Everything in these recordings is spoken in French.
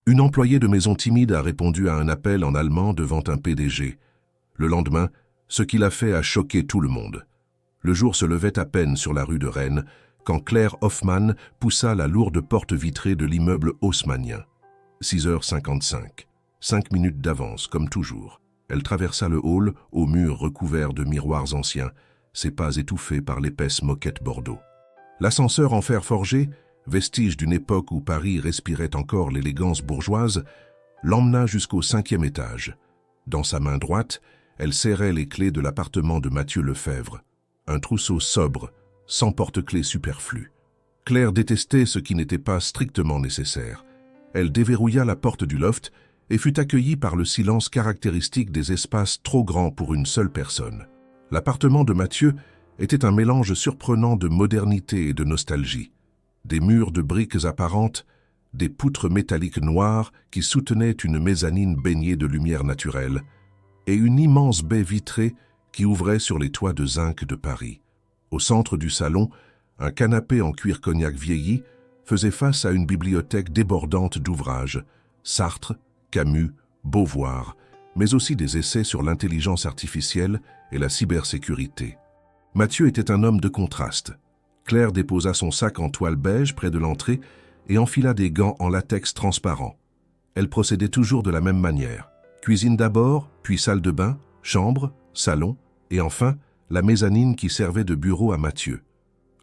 Une employée de maison timide a répondu à un appel en allemand devant un PDG. Le lendemain, ce qu'il a fait a choqué tout le monde. Le jour se levait à peine sur la rue de Rennes quand Claire Hoffmann poussa la lourde porte vitrée de l'immeuble haussmannien. 6h55. 5 minutes d'avance, comme toujours. Elle traversa le hall, aux murs recouverts de miroirs anciens, ses pas étouffés par l'épaisse moquette bordeaux. L'ascenseur en fer forgé, vestige d'une époque où Paris respirait encore l'élégance bourgeoise, l'emmena jusqu'au 5e étage. Dans sa main droite, elle serrait les clés de l'appartement de Mathieu Lefebvre, un trousseau sobre, sans porte-clés superflu. Claire détestait ce qui n'était pas strictement nécessaire. Elle déverrouilla la porte du loft et fut accueillie par le silence caractéristique des espaces trop grands pour une seule personne. L'appartement de Mathieu était un mélange surprenant de modernité et de nostalgie. Des murs de briques apparentes, des poutres métalliques noires qui soutenaient une mezzanine baignée de lumière naturelle, et une immense baie vitrée qui ouvrait sur les toits de zinc de Paris. Au centre du salon, un canapé en cuir cognac vieilli faisait face à une bibliothèque débordante d'ouvrages, Sartre, Camus, Beauvoir, mais aussi des essais sur l'intelligence artificielle et la cybersécurité. Mathieu était un homme de contraste. Claire déposa son sac en toile beige près de l'entrée et enfila des gants en latex transparent. Elle procédait toujours de la même manière. Cuisine d'abord, puis salle de bain, chambre, salon, et enfin, la mezzanine qui servait de bureau à Mathieu.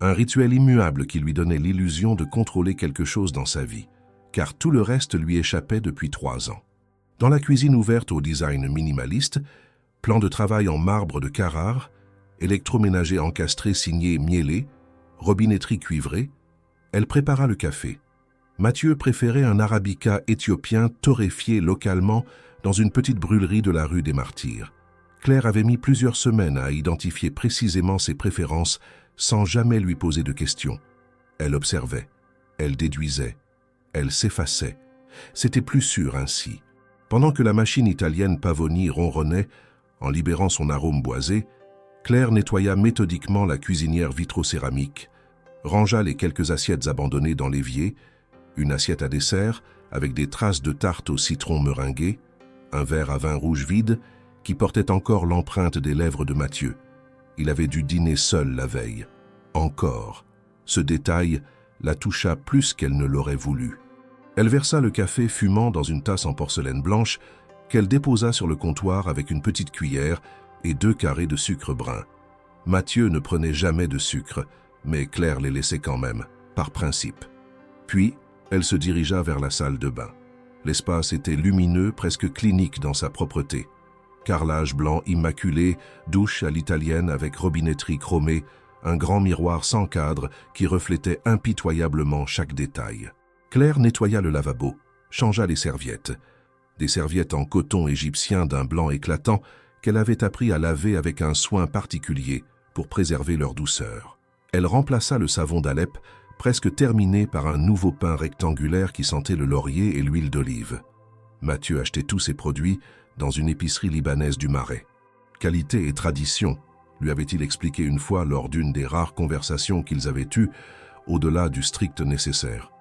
Un rituel immuable qui lui donnait l'illusion de contrôler quelque chose dans sa vie, car tout le reste lui échappait depuis 3 ans. Dans la cuisine ouverte au design minimaliste, plan de travail en marbre de Carrare, électroménager encastré signé Mielé, robinetterie cuivrée, elle prépara le café. Mathieu préférait un arabica éthiopien torréfié localement dans une petite brûlerie de la rue des Martyrs. Claire avait mis plusieurs semaines à identifier précisément ses préférences sans jamais lui poser de questions. Elle observait, elle déduisait, elle s'effaçait. C'était plus sûr ainsi. Pendant que la machine italienne Pavoni ronronnait, en libérant son arôme boisé, Claire nettoya méthodiquement la cuisinière vitrocéramique, rangea les quelques assiettes abandonnées dans l'évier, une assiette à dessert avec des traces de tarte au citron meringué, un verre à vin rouge vide qui portait encore l'empreinte des lèvres de Mathieu. Il avait dû dîner seul la veille. Encore. Ce détail la toucha plus qu'elle ne l'aurait voulu. Elle versa le café fumant dans une tasse en porcelaine blanche qu'elle déposa sur le comptoir avec une petite cuillère et 2 carrés de sucre brun. Mathieu ne prenait jamais de sucre, mais Claire les laissait quand même, par principe. Puis, elle se dirigea vers la salle de bain. L'espace était lumineux, presque clinique dans sa propreté. Carrelage blanc immaculé, douche à l'italienne avec robinetterie chromée, un grand miroir sans cadre qui reflétait impitoyablement chaque détail. Claire nettoya le lavabo, changea les serviettes. Des serviettes en coton égyptien d'un blanc éclatant qu'elle avait appris à laver avec un soin particulier pour préserver leur douceur. Elle remplaça le savon d'Alep, presque terminé par un nouveau pain rectangulaire qui sentait le laurier et l'huile d'olive. Mathieu achetait tous ses produits dans une épicerie libanaise du Marais. Qualité et tradition, lui avait-il expliqué une fois lors d'une des rares conversations qu'ils avaient eues, au-delà du strict nécessaire.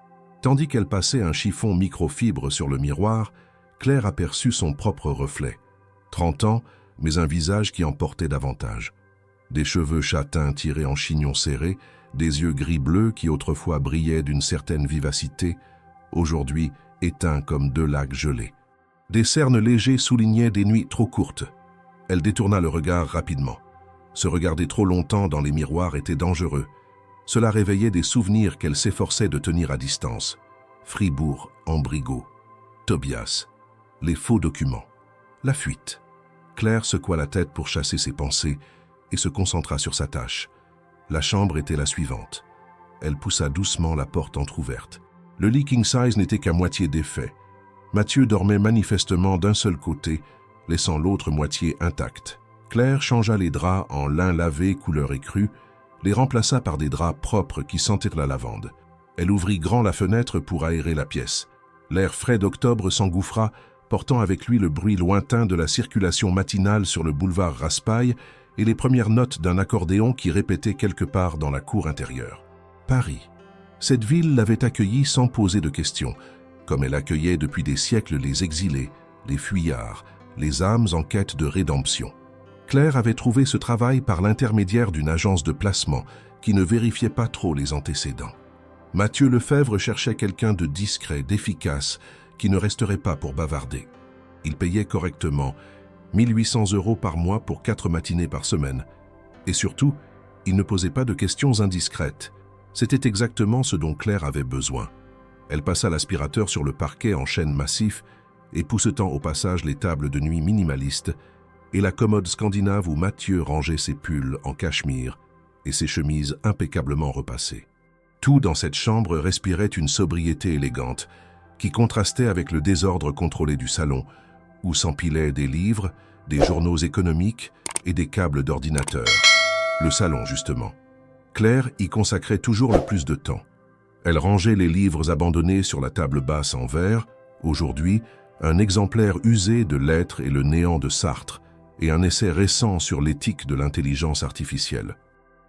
Tandis qu'elle passait un chiffon microfibre sur le miroir, Claire aperçut son propre reflet. 30 ans, mais un visage qui en portait davantage. Des cheveux châtains tirés en chignon serré, des yeux gris-bleu qui autrefois brillaient d'une certaine vivacité, aujourd'hui éteints comme 2 lacs gelés. Des cernes légers soulignaient des nuits trop courtes. Elle détourna le regard rapidement. Se regarder trop longtemps dans les miroirs était dangereux. Cela réveillait des souvenirs qu'elle s'efforçait de tenir à distance. Fribourg, Ambrigo, Tobias, les faux documents, la fuite. Claire secoua la tête pour chasser ses pensées et se concentra sur sa tâche. La chambre était la suivante. Elle poussa doucement la porte entr'ouverte. Le lit king size n'était qu'à moitié défait. Mathieu dormait manifestement d'un seul côté, laissant l'autre moitié intacte. Claire changea les draps en lin lavé couleur écrue, les remplaça par des draps propres qui sentaient la lavande. Elle ouvrit grand la fenêtre pour aérer la pièce. L'air frais d'octobre s'engouffra, portant avec lui le bruit lointain de la circulation matinale sur le boulevard Raspail et les premières notes d'un accordéon qui répétait quelque part dans la cour intérieure. Paris. Cette ville l'avait accueillie sans poser de questions, comme elle accueillait depuis des siècles les exilés, les fuyards, les âmes en quête de rédemption. Claire avait trouvé ce travail par l'intermédiaire d'une agence de placement qui ne vérifiait pas trop les antécédents. Mathieu Lefebvre cherchait quelqu'un de discret, d'efficace, qui ne resterait pas pour bavarder. Il payait correctement, 1800 € par mois pour 4 matinées par semaine. Et surtout, il ne posait pas de questions indiscrètes. C'était exactement ce dont Claire avait besoin. Elle passa l'aspirateur sur le parquet en chêne massif, époussetant au passage les tables de nuit minimalistes et la commode scandinave où Mathieu rangeait ses pulls en cachemire et ses chemises impeccablement repassées. Tout dans cette chambre respirait une sobriété élégante qui contrastait avec le désordre contrôlé du salon, où s'empilaient des livres, des journaux économiques et des câbles d'ordinateur. Le salon, justement. Claire y consacrait toujours le plus de temps. Elle rangeait les livres abandonnés sur la table basse en verre, aujourd'hui un exemplaire usé de L'être et le néant de Sartre et un essai récent sur l'éthique de l'intelligence artificielle.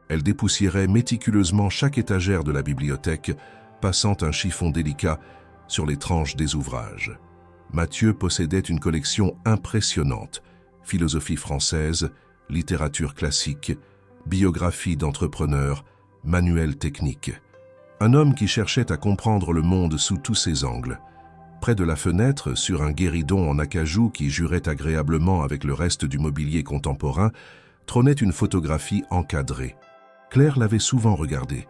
Elle dépoussiérait méticuleusement chaque étagère de la bibliothèque, passant un chiffon délicat sur les tranches des ouvrages. Mathieu possédait une collection impressionnante, philosophie française, littérature classique, biographie d'entrepreneurs, manuels techniques. Un homme qui cherchait à comprendre le monde sous tous ses angles. Près de la fenêtre, sur un guéridon en acajou qui jurait agréablement avec le reste du mobilier contemporain, trônait une photographie encadrée. Claire l'avait souvent regardée.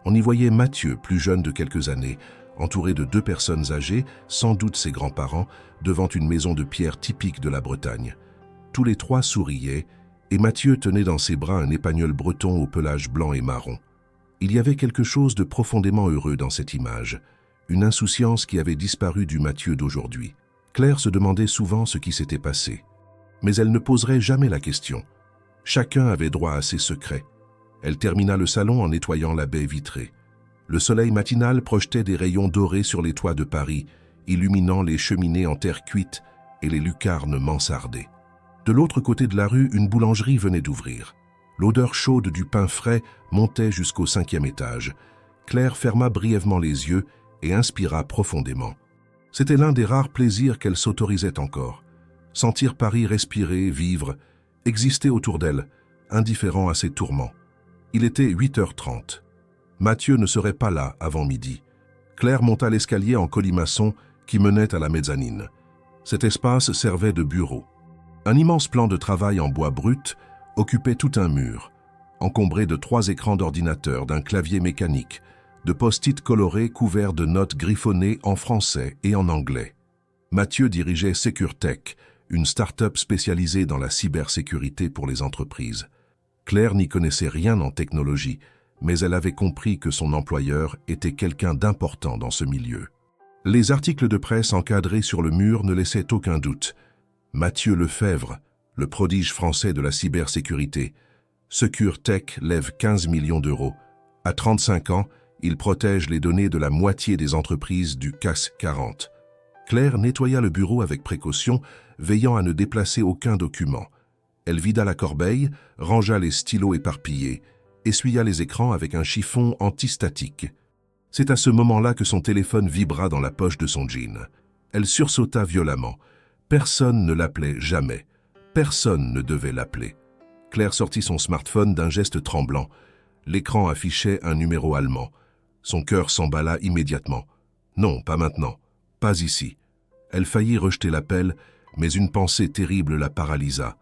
On y voyait Mathieu, plus jeune de quelques années, entouré de 2 personnes âgées, sans doute ses grands-parents, devant une maison de pierre typique de la Bretagne. Tous les 3 souriaient, et Mathieu tenait dans ses bras un épagnol breton au pelage blanc et marron. Il y avait quelque chose de profondément heureux dans cette image, une insouciance qui avait disparu du Mathieu d'aujourd'hui. Claire se demandait souvent ce qui s'était passé. Mais elle ne poserait jamais la question. Chacun avait droit à ses secrets. Elle termina le salon en nettoyant la baie vitrée. Le soleil matinal projetait des rayons dorés sur les toits de Paris, illuminant les cheminées en terre cuite et les lucarnes mansardées. De l'autre côté de la rue, une boulangerie venait d'ouvrir. L'odeur chaude du pain frais montait jusqu'au 5e étage. Claire ferma brièvement les yeux et inspira profondément. C'était l'un des rares plaisirs qu'elle s'autorisait encore. Sentir Paris respirer, vivre, exister autour d'elle, indifférent à ses tourments. Il était 8h30. Mathieu ne serait pas là avant midi. Claire monta l'escalier en colimaçon qui menait à la mezzanine. Cet espace servait de bureau. Un immense plan de travail en bois brut occupait tout un mur, encombré de 3 écrans d'ordinateur, d'un clavier mécanique, de post-it colorés couverts de notes griffonnées en français et en anglais. Mathieu dirigeait SecureTech, une start-up spécialisée dans la cybersécurité pour les entreprises. Claire n'y connaissait rien en technologie, mais elle avait compris que son employeur était quelqu'un d'important dans ce milieu. Les articles de presse encadrés sur le mur ne laissaient aucun doute. Mathieu Lefebvre, le prodige français de la cybersécurité. SecureTech lève 15 millions d'euros. À 35 ans, il protège les données de la moitié des entreprises du CAC 40. Claire nettoya le bureau avec précaution, veillant à ne déplacer aucun document. Elle vida la corbeille, rangea les stylos éparpillés, essuya les écrans avec un chiffon antistatique. C'est à ce moment-là que son téléphone vibra dans la poche de son jean. Elle sursauta violemment. Personne ne l'appelait jamais. Personne ne devait l'appeler. Claire sortit son smartphone d'un geste tremblant. L'écran affichait un numéro allemand. Son cœur s'emballa immédiatement. Non, pas maintenant. Pas ici. Elle faillit rejeter l'appel, mais une pensée terrible la paralysa.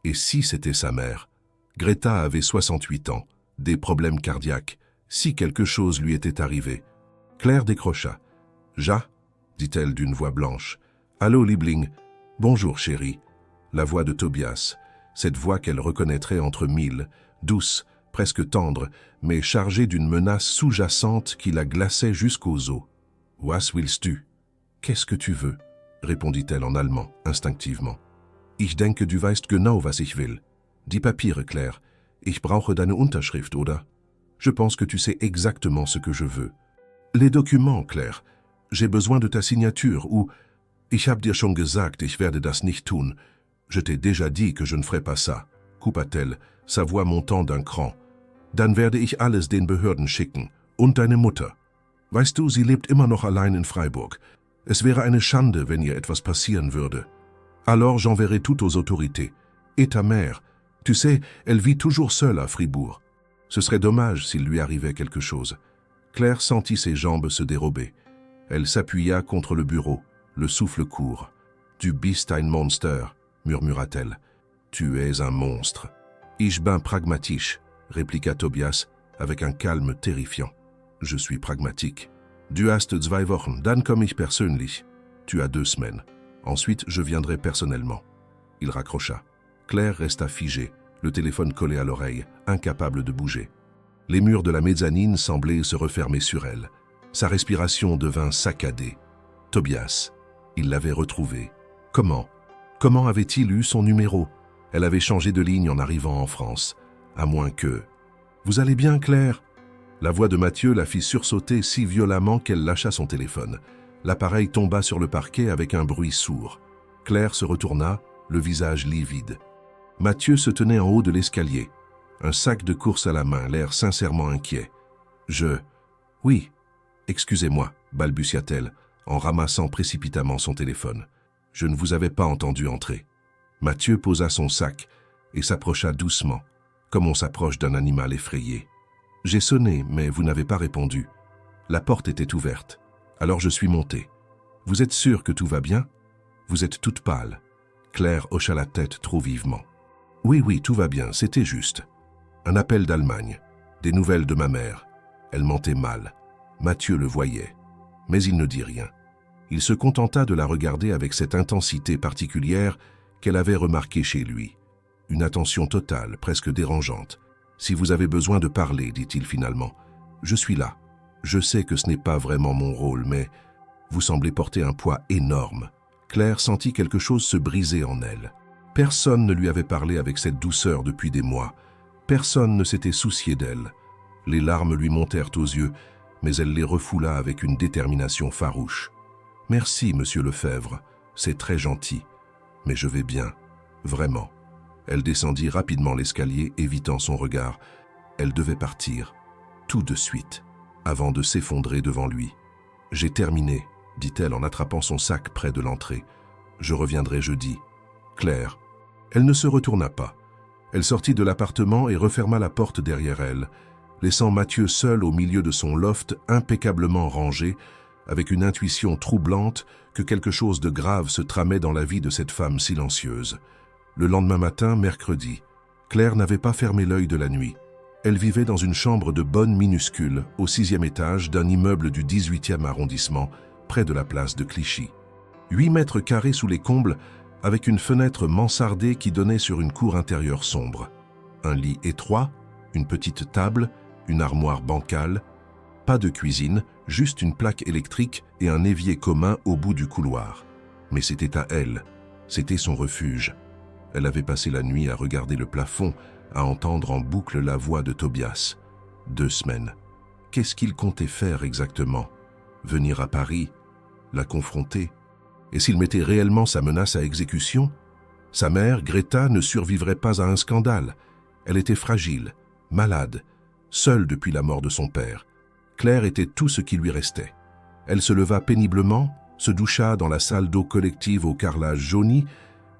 Et si c'était sa mère? Greta avait 68 ans, des problèmes cardiaques. Si quelque chose lui était arrivé. Claire décrocha. « Ja » dit-elle d'une voix blanche. « Allô, Liebling. Bonjour, chérie. » La voix de Tobias, cette voix qu'elle reconnaîtrait entre mille, douce, presque tendre, mais chargée d'une menace sous-jacente qui la glaçait jusqu'aux os. « Was willst du »« Qu'est-ce que tu veux » répondit-elle en allemand, instinctivement. « Ich denke, du weißt genau, was ich will. Die Papiere, Claire. Ich brauche deine Unterschrift, oder? Je pense que tu sais exactement ce que je veux. Les documents, Claire. J'ai besoin de ta signature ou... Ich hab dir schon gesagt, ich werde das nicht tun. Je t'ai déjà dit que je ne ferai pas ça, coupa-t-elle, sa voix montant d'un cran. Dann werde ich alles den Behörden schicken. Und deine Mutter. Weißt du, sie lebt immer noch allein in Freiburg. Es wäre eine Schande, wenn ihr etwas passieren würde. Alors j'enverrai tout aux autorités. Et ta mère, tu sais, elle vit toujours seule à Fribourg. Ce serait dommage s'il lui arrivait quelque chose. Claire sentit ses jambes se dérober. Elle s'appuya contre le bureau, le souffle court. « Du bist ein Monster », murmura-t-elle. « Tu es un monstre. »« Ich bin pragmatisch », répliqua Tobias avec un calme terrifiant. « Je suis pragmatique. »« Du hast 2 Wochen, dann komme ich persönlich. » « Tu as 2 semaines. Ensuite, je viendrai personnellement. » Il raccrocha. Claire resta figée, le téléphone collé à l'oreille, incapable de bouger. Les murs de la mezzanine semblaient se refermer sur elle. Sa respiration devint saccadée. Tobias, il l'avait retrouvé. Comment? Comment avait-il eu son numéro? Elle avait changé de ligne en arrivant en France. À moins que... « Vous allez bien, Claire ?» La voix de Mathieu la fit sursauter si violemment qu'elle lâcha son téléphone. L'appareil tomba sur le parquet avec un bruit sourd. Claire se retourna, le visage livide. Mathieu se tenait en haut de l'escalier, un sac de course à la main, l'air sincèrement inquiet. « Oui, excusez-moi, balbutia-t-elle, en ramassant précipitamment son téléphone. Je ne vous avais pas entendu entrer. » Mathieu posa son sac et s'approcha doucement, comme on s'approche d'un animal effrayé. « J'ai sonné, mais vous n'avez pas répondu. La porte était ouverte. Alors je suis monté. Vous êtes sûre que tout va bien? Vous êtes toute pâle. » Claire hocha la tête trop vivement. « Oui, tout va bien, c'était juste. Un appel d'Allemagne. Des nouvelles de ma mère. Elle mentait mal. Mathieu le voyait. Mais il ne dit rien. Il se contenta de la regarder avec cette intensité particulière qu'elle avait remarquée chez lui. Une attention totale, presque dérangeante. « Si vous avez besoin de parler, dit-il finalement, je suis là. Je sais que ce n'est pas vraiment mon rôle, mais vous semblez porter un poids énorme. » Claire sentit quelque chose se briser en elle. Personne ne lui avait parlé avec cette douceur depuis des mois. Personne ne s'était soucié d'elle. Les larmes lui montèrent aux yeux, mais elle les refoula avec une détermination farouche. « Merci, monsieur Lefebvre, c'est très gentil. Mais je vais bien, vraiment. » Elle descendit rapidement l'escalier, évitant son regard. Elle devait partir, tout de suite, avant de s'effondrer devant lui. « J'ai terminé, » dit-elle en attrapant son sac près de l'entrée. « Je reviendrai jeudi. » Claire. Elle ne se retourna pas. Elle sortit de l'appartement et referma la porte derrière elle, laissant Mathieu seul au milieu de son loft impeccablement rangé, avec une intuition troublante que quelque chose de grave se tramait dans la vie de cette femme silencieuse. Le lendemain matin, mercredi, Claire n'avait pas fermé l'œil de la nuit. Elle vivait dans une chambre de bonne minuscule, au 6e étage d'un immeuble du 18e arrondissement, près de la place de Clichy. 8 mètres carrés sous les combles, avec une fenêtre mansardée qui donnait sur une cour intérieure sombre. Un lit étroit, une petite table, une armoire bancale. Pas de cuisine, juste une plaque électrique et un évier commun au bout du couloir. Mais c'était à elle, c'était son refuge. Elle avait passé la nuit à regarder le plafond, à entendre en boucle la voix de Tobias. 2 semaines. Qu'est-ce qu'il comptait faire exactement? Venir à Paris? La confronter? Et s'il mettait réellement sa menace à exécution? Sa mère, Greta, ne survivrait pas à un scandale. Elle était fragile, malade, seule depuis la mort de son père. Claire était tout ce qui lui restait. Elle se leva péniblement, se doucha dans la salle d'eau collective au carrelage jauni,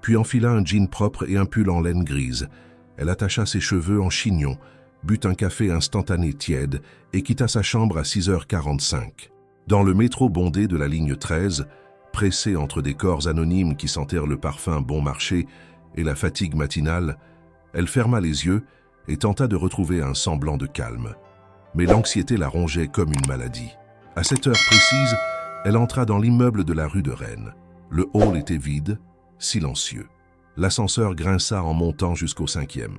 puis enfila un jean propre et un pull en laine grise. Elle attacha ses cheveux en chignon, but un café instantané tiède et quitta sa chambre à 6h45. Dans le métro bondé de la ligne 13, pressée entre des corps anonymes qui sentèrent le parfum bon marché et la fatigue matinale, elle ferma les yeux et tenta de retrouver un semblant de calme. Mais l'anxiété la rongeait comme une maladie. À cette heure précise, elle entra dans l'immeuble de la rue de Rennes. Le hall était vide, silencieux. L'ascenseur grinça en montant jusqu'au 5e.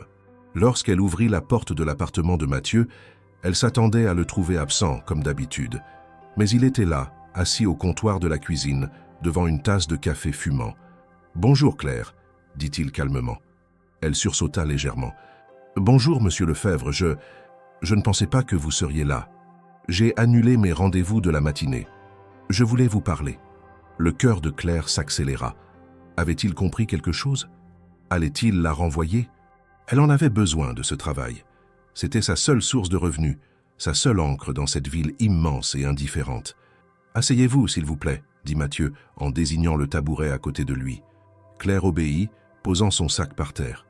Lorsqu'elle ouvrit la porte de l'appartement de Mathieu, elle s'attendait à le trouver absent, comme d'habitude. Mais il était là, assis au comptoir de la cuisine, devant une tasse de café fumant. « Bonjour Claire », dit-il calmement. Elle sursauta légèrement. « Bonjour, monsieur Lefebvre, je ne pensais pas que vous seriez là. J'ai annulé mes rendez-vous de la matinée. Je voulais vous parler. » Le cœur de Claire s'accéléra. Avait-il compris quelque chose? Allait-il la renvoyer? Elle en avait besoin de ce travail. C'était sa seule source de revenus, sa seule ancre dans cette ville immense et indifférente. « Asseyez-vous, s'il vous plaît, » dit Mathieu en désignant le tabouret à côté de lui. Claire obéit, posant son sac par terre.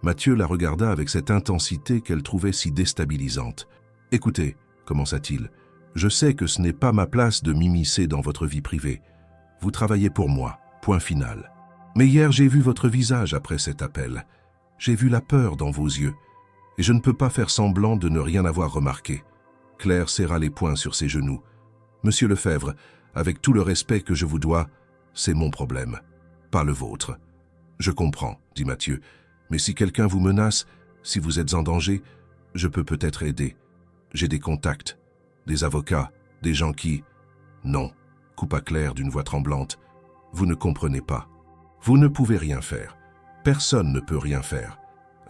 Mathieu la regarda avec cette intensité qu'elle trouvait si déstabilisante. « Écoutez, commença-t-il, je sais que ce n'est pas ma place de m'immiscer dans votre vie privée. Vous travaillez pour moi, point final. Mais hier j'ai vu votre visage après cet appel. J'ai vu la peur dans vos yeux, et je ne peux pas faire semblant de ne rien avoir remarqué. » Claire serra les poings sur ses genoux. « Monsieur Lefebvre, avec tout le respect que je vous dois, c'est mon problème, pas le vôtre. »« Je comprends, » dit Mathieu, « mais si quelqu'un vous menace, si vous êtes en danger, je peux peut-être aider. J'ai des contacts, des avocats, des gens qui... » « Non, » coupa Claire d'une voix tremblante, « vous ne comprenez pas. Vous ne pouvez rien faire. Personne ne peut rien faire. »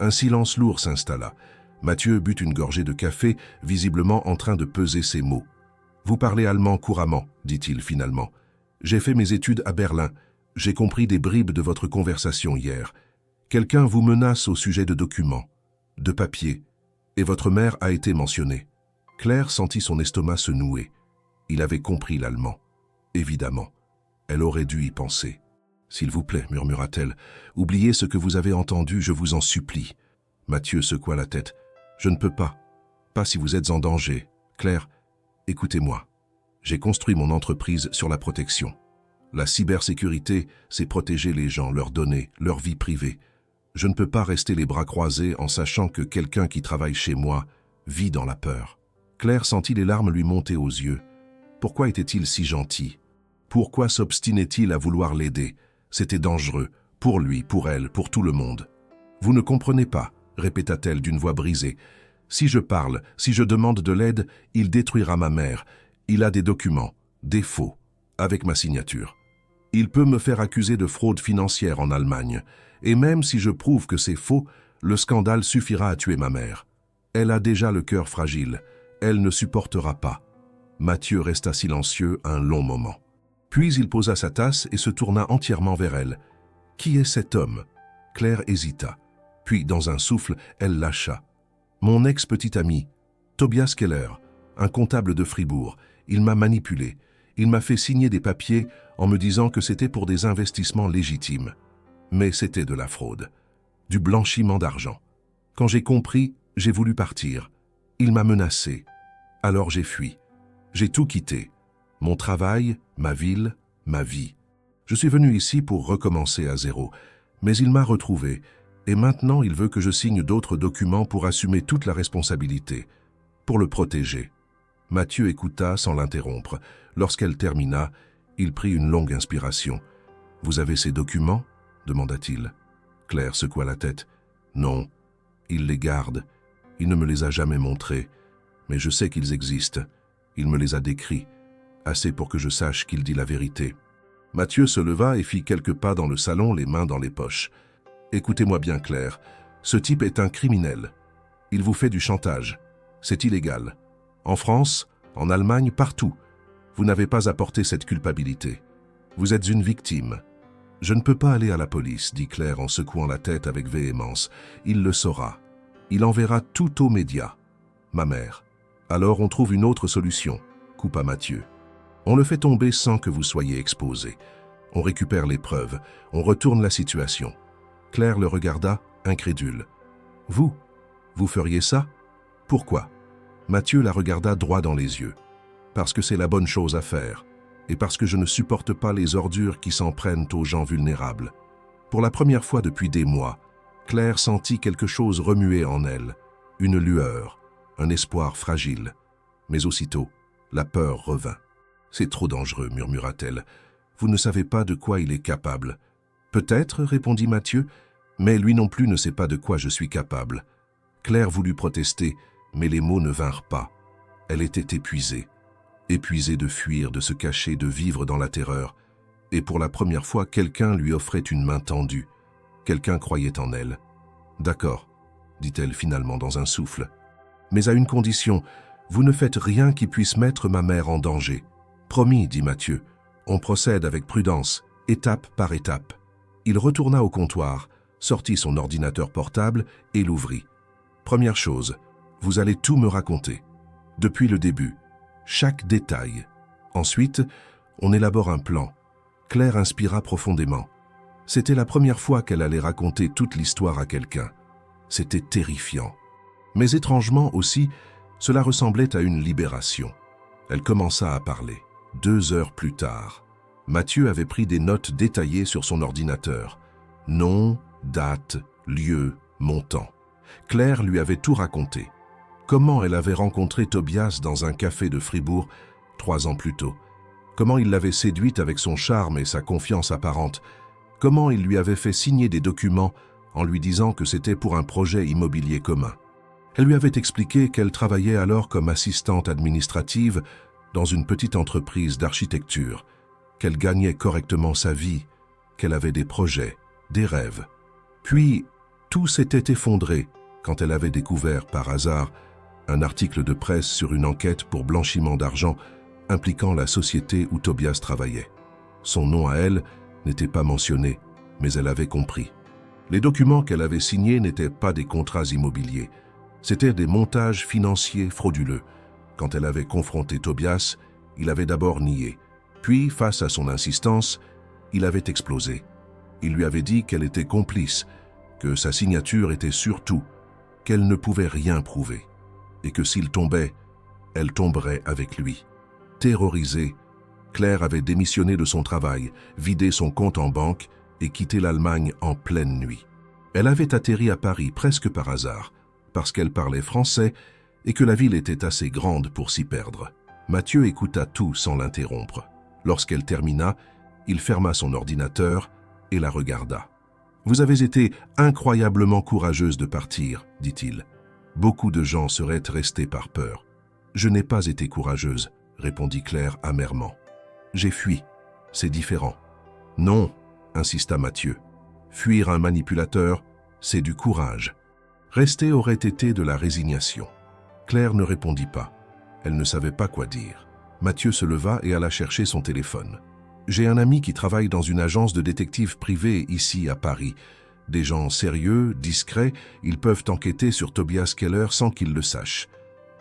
Un silence lourd s'installa. Mathieu but une gorgée de café, visiblement en train de peser ses mots. « Vous parlez allemand couramment, » dit-il finalement. « J'ai fait mes études à Berlin. J'ai compris des bribes de votre conversation hier. Quelqu'un vous menace au sujet de documents, de papiers, et votre mère a été mentionnée. » Claire sentit son estomac se nouer. Il avait compris l'allemand. Évidemment, elle aurait dû y penser. « S'il vous plaît, murmura-t-elle, oubliez ce que vous avez entendu, je vous en supplie. » Mathieu secoua la tête. « Je ne peux pas. Pas si vous êtes en danger. Claire, écoutez-moi. J'ai construit mon entreprise sur la protection. La cybersécurité, c'est protéger les gens, leurs données, leur vie privée. Je ne peux pas rester les bras croisés en sachant que quelqu'un qui travaille chez moi vit dans la peur. » Claire sentit les larmes lui monter aux yeux. Pourquoi était-il si gentil? Pourquoi s'obstinait-il à vouloir l'aider? C'était dangereux, pour lui, pour elle, pour tout le monde. « Vous ne comprenez pas, » répéta-t-elle d'une voix brisée. « Si je parle, si je demande de l'aide, il détruira ma mère. Il a des documents, des faux, avec ma signature. Il peut me faire accuser de fraude financière en Allemagne. Et même si je prouve que c'est faux, le scandale suffira à tuer ma mère. Elle a déjà le cœur fragile. Elle ne supportera pas. » Mathieu resta silencieux un long moment. Puis il posa sa tasse et se tourna entièrement vers elle. « Qui est cet homme ?» Claire hésita. Puis, dans un souffle, elle lâcha. « Mon ex-petit ami, Tobias Keller, un comptable de Fribourg. Il m'a manipulé. Il m'a fait signer des papiers en me disant que c'était pour des investissements légitimes. Mais c'était de la fraude, du blanchiment d'argent. Quand j'ai compris, j'ai voulu partir. Il m'a menacé. Alors j'ai fui. J'ai tout quitté. Mon travail, ma ville, ma vie. Je suis venu ici pour recommencer à zéro. Mais il m'a retrouvé. Et maintenant, il veut que je signe d'autres documents pour assumer toute la responsabilité. Pour le protéger. » Mathieu écouta sans l'interrompre. Lorsqu'elle termina, il prit une longue inspiration. « Vous avez ces documents ?» demanda-t-il. Claire secoua la tête. « Non, il les garde. Il ne me les a jamais montrés. Mais je sais qu'ils existent. Il me les a décrits. Assez pour que je sache qu'il dit la vérité. » Mathieu se leva et fit quelques pas dans le salon, les mains dans les poches. « Écoutez-moi bien, Claire. Ce type est un criminel. Il vous fait du chantage. C'est illégal. En France, en Allemagne, partout. Vous n'avez pas à porter cette culpabilité. Vous êtes une victime. » « Je ne peux pas aller à la police, » dit Claire en secouant la tête avec véhémence. « Il le saura. Il enverra tout aux médias. Ma mère. Alors on trouve une autre solution, » coupa Mathieu. « On le fait tomber sans que vous soyez exposé. On récupère les preuves. On retourne la situation. » Claire le regarda, incrédule. « Vous feriez ça? Pourquoi ?» Mathieu la regarda droit dans les yeux. « Parce que c'est la bonne chose à faire. Et parce que je ne supporte pas les ordures qui s'en prennent aux gens vulnérables. » Pour la première fois depuis des mois, Claire sentit quelque chose remuer en elle, une lueur, un espoir fragile. Mais aussitôt, la peur revint. « C'est trop dangereux, » murmura-t-elle. « Vous ne savez pas de quoi il est capable. »« Peut-être, » répondit Mathieu, « mais lui non plus ne sait pas de quoi je suis capable. » Claire voulut protester, mais les mots ne vinrent pas. Elle était épuisée. Épuisée de fuir, de se cacher, de vivre dans la terreur. Et pour la première fois, quelqu'un lui offrait une main tendue. Quelqu'un croyait en elle. « D'accord, » dit-elle finalement dans un souffle. « Mais à une condition, vous ne faites rien qui puisse mettre ma mère en danger. »« Promis, » dit Mathieu. « On procède avec prudence, étape par étape. » Il retourna au comptoir, sortit son ordinateur portable et l'ouvrit. « Première chose, vous allez tout me raconter. Depuis le début. Chaque détail. Ensuite, On élabore un plan. Claire inspira profondément. C'était la première fois qu'elle allait raconter toute l'histoire à quelqu'un. C'était terrifiant. Mais étrangement aussi, cela ressemblait à une libération. Elle commença à parler. 2 heures plus tard, Mathieu avait pris des notes détaillées sur son ordinateur. Nom, date, lieu, montant. Claire lui avait tout raconté. Comment elle avait rencontré Tobias dans un café de Fribourg 3 ans plus tôt. Comment il l'avait séduite avec son charme et sa confiance apparente. Comment il lui avait fait signer des documents en lui disant que c'était pour un projet immobilier commun. Elle lui avait expliqué qu'elle travaillait alors comme assistante administrative dans une petite entreprise d'architecture, qu'elle gagnait correctement sa vie, qu'elle avait des projets, des rêves. Puis, tout s'était effondré quand elle avait découvert par hasard un article de presse sur une enquête pour blanchiment d'argent impliquant la société où Tobias travaillait. Son nom à elle n'était pas mentionné, mais elle avait compris. Les documents qu'elle avait signés n'étaient pas des contrats immobiliers, c'étaient des montages financiers frauduleux. Quand elle avait confronté Tobias, il avait d'abord nié. Puis, face à son insistance, il avait explosé. Il lui avait dit qu'elle était complice, que sa signature était sur tout, qu'elle ne pouvait rien prouver, et que s'il tombait, elle tomberait avec lui. Terrorisée, Claire avait démissionné de son travail, vidé son compte en banque et quitté l'Allemagne en pleine nuit. Elle avait atterri à Paris presque par hasard, parce qu'elle parlait français et que la ville était assez grande pour s'y perdre. Mathieu écouta tout sans l'interrompre. Lorsqu'elle termina, il ferma son ordinateur et la regarda. « Vous avez été incroyablement courageuse de partir, dit-il. Beaucoup de gens seraient restés par peur. Je n'ai pas été courageuse, répondit Claire amèrement. J'ai fui, c'est différent. Non, insista Mathieu. Fuir un manipulateur, c'est du courage. Rester aurait été de la résignation. Claire ne répondit pas. Elle ne savait pas quoi dire. Mathieu se leva et alla chercher son téléphone. J'ai un ami qui travaille dans une agence de détectives privés ici à Paris. Des gens sérieux, discrets, ils peuvent enquêter sur Tobias Keller sans qu'il le sache.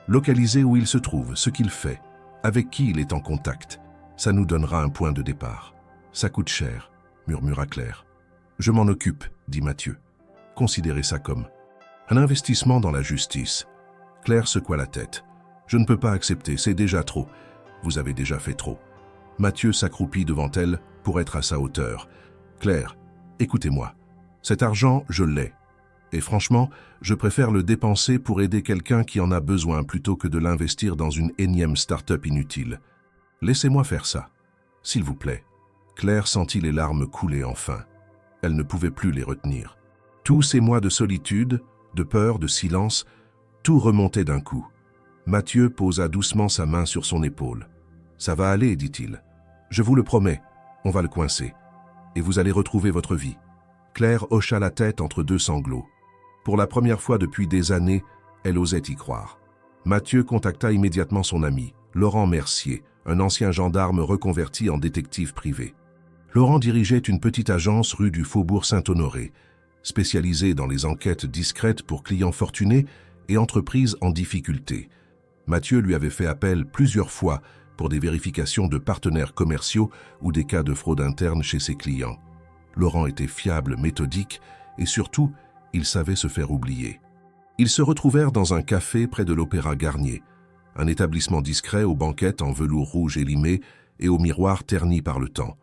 Localiser où il se trouve, ce qu'il fait, avec qui il est en contact. Ça nous donnera un point de départ. Ça coûte cher, murmura Claire. Je m'en occupe, dit Mathieu. Considérez ça comme un investissement dans la justice. Claire secoua la tête. Je ne peux pas accepter, c'est déjà trop. Vous avez déjà fait trop. Mathieu s'accroupit devant elle pour être à sa hauteur. Claire, écoutez-moi. Cet argent, je l'ai. Et franchement, je préfère le dépenser pour aider quelqu'un qui en a besoin plutôt que de l'investir dans une énième start-up inutile. Laissez-moi faire ça, s'il vous plaît. Claire sentit les larmes couler enfin. Elle ne pouvait plus les retenir. Tous ces mois de solitude, de peur, de silence, tout remontait d'un coup. Mathieu posa doucement sa main sur son épaule. « Ça va aller, dit-il. Je vous le promets, on va le coincer. Et vous allez retrouver votre vie. » Claire hocha la tête entre 2 sanglots. Pour la première fois depuis des années, elle osait y croire. Mathieu contacta immédiatement son ami, Laurent Mercier, un ancien gendarme reconverti en détective privé. Laurent dirigeait une petite agence rue du Faubourg Saint-Honoré, spécialisée dans les enquêtes discrètes pour clients fortunés et entreprises en difficulté. Mathieu lui avait fait appel plusieurs fois pour des vérifications de partenaires commerciaux ou des cas de fraude interne chez ses clients. Laurent était fiable, méthodique et surtout, il savait se faire oublier. Ils se retrouvèrent dans un café près de l'Opéra Garnier, un établissement discret aux banquettes en velours rouge élimé et aux miroirs ternis par le temps.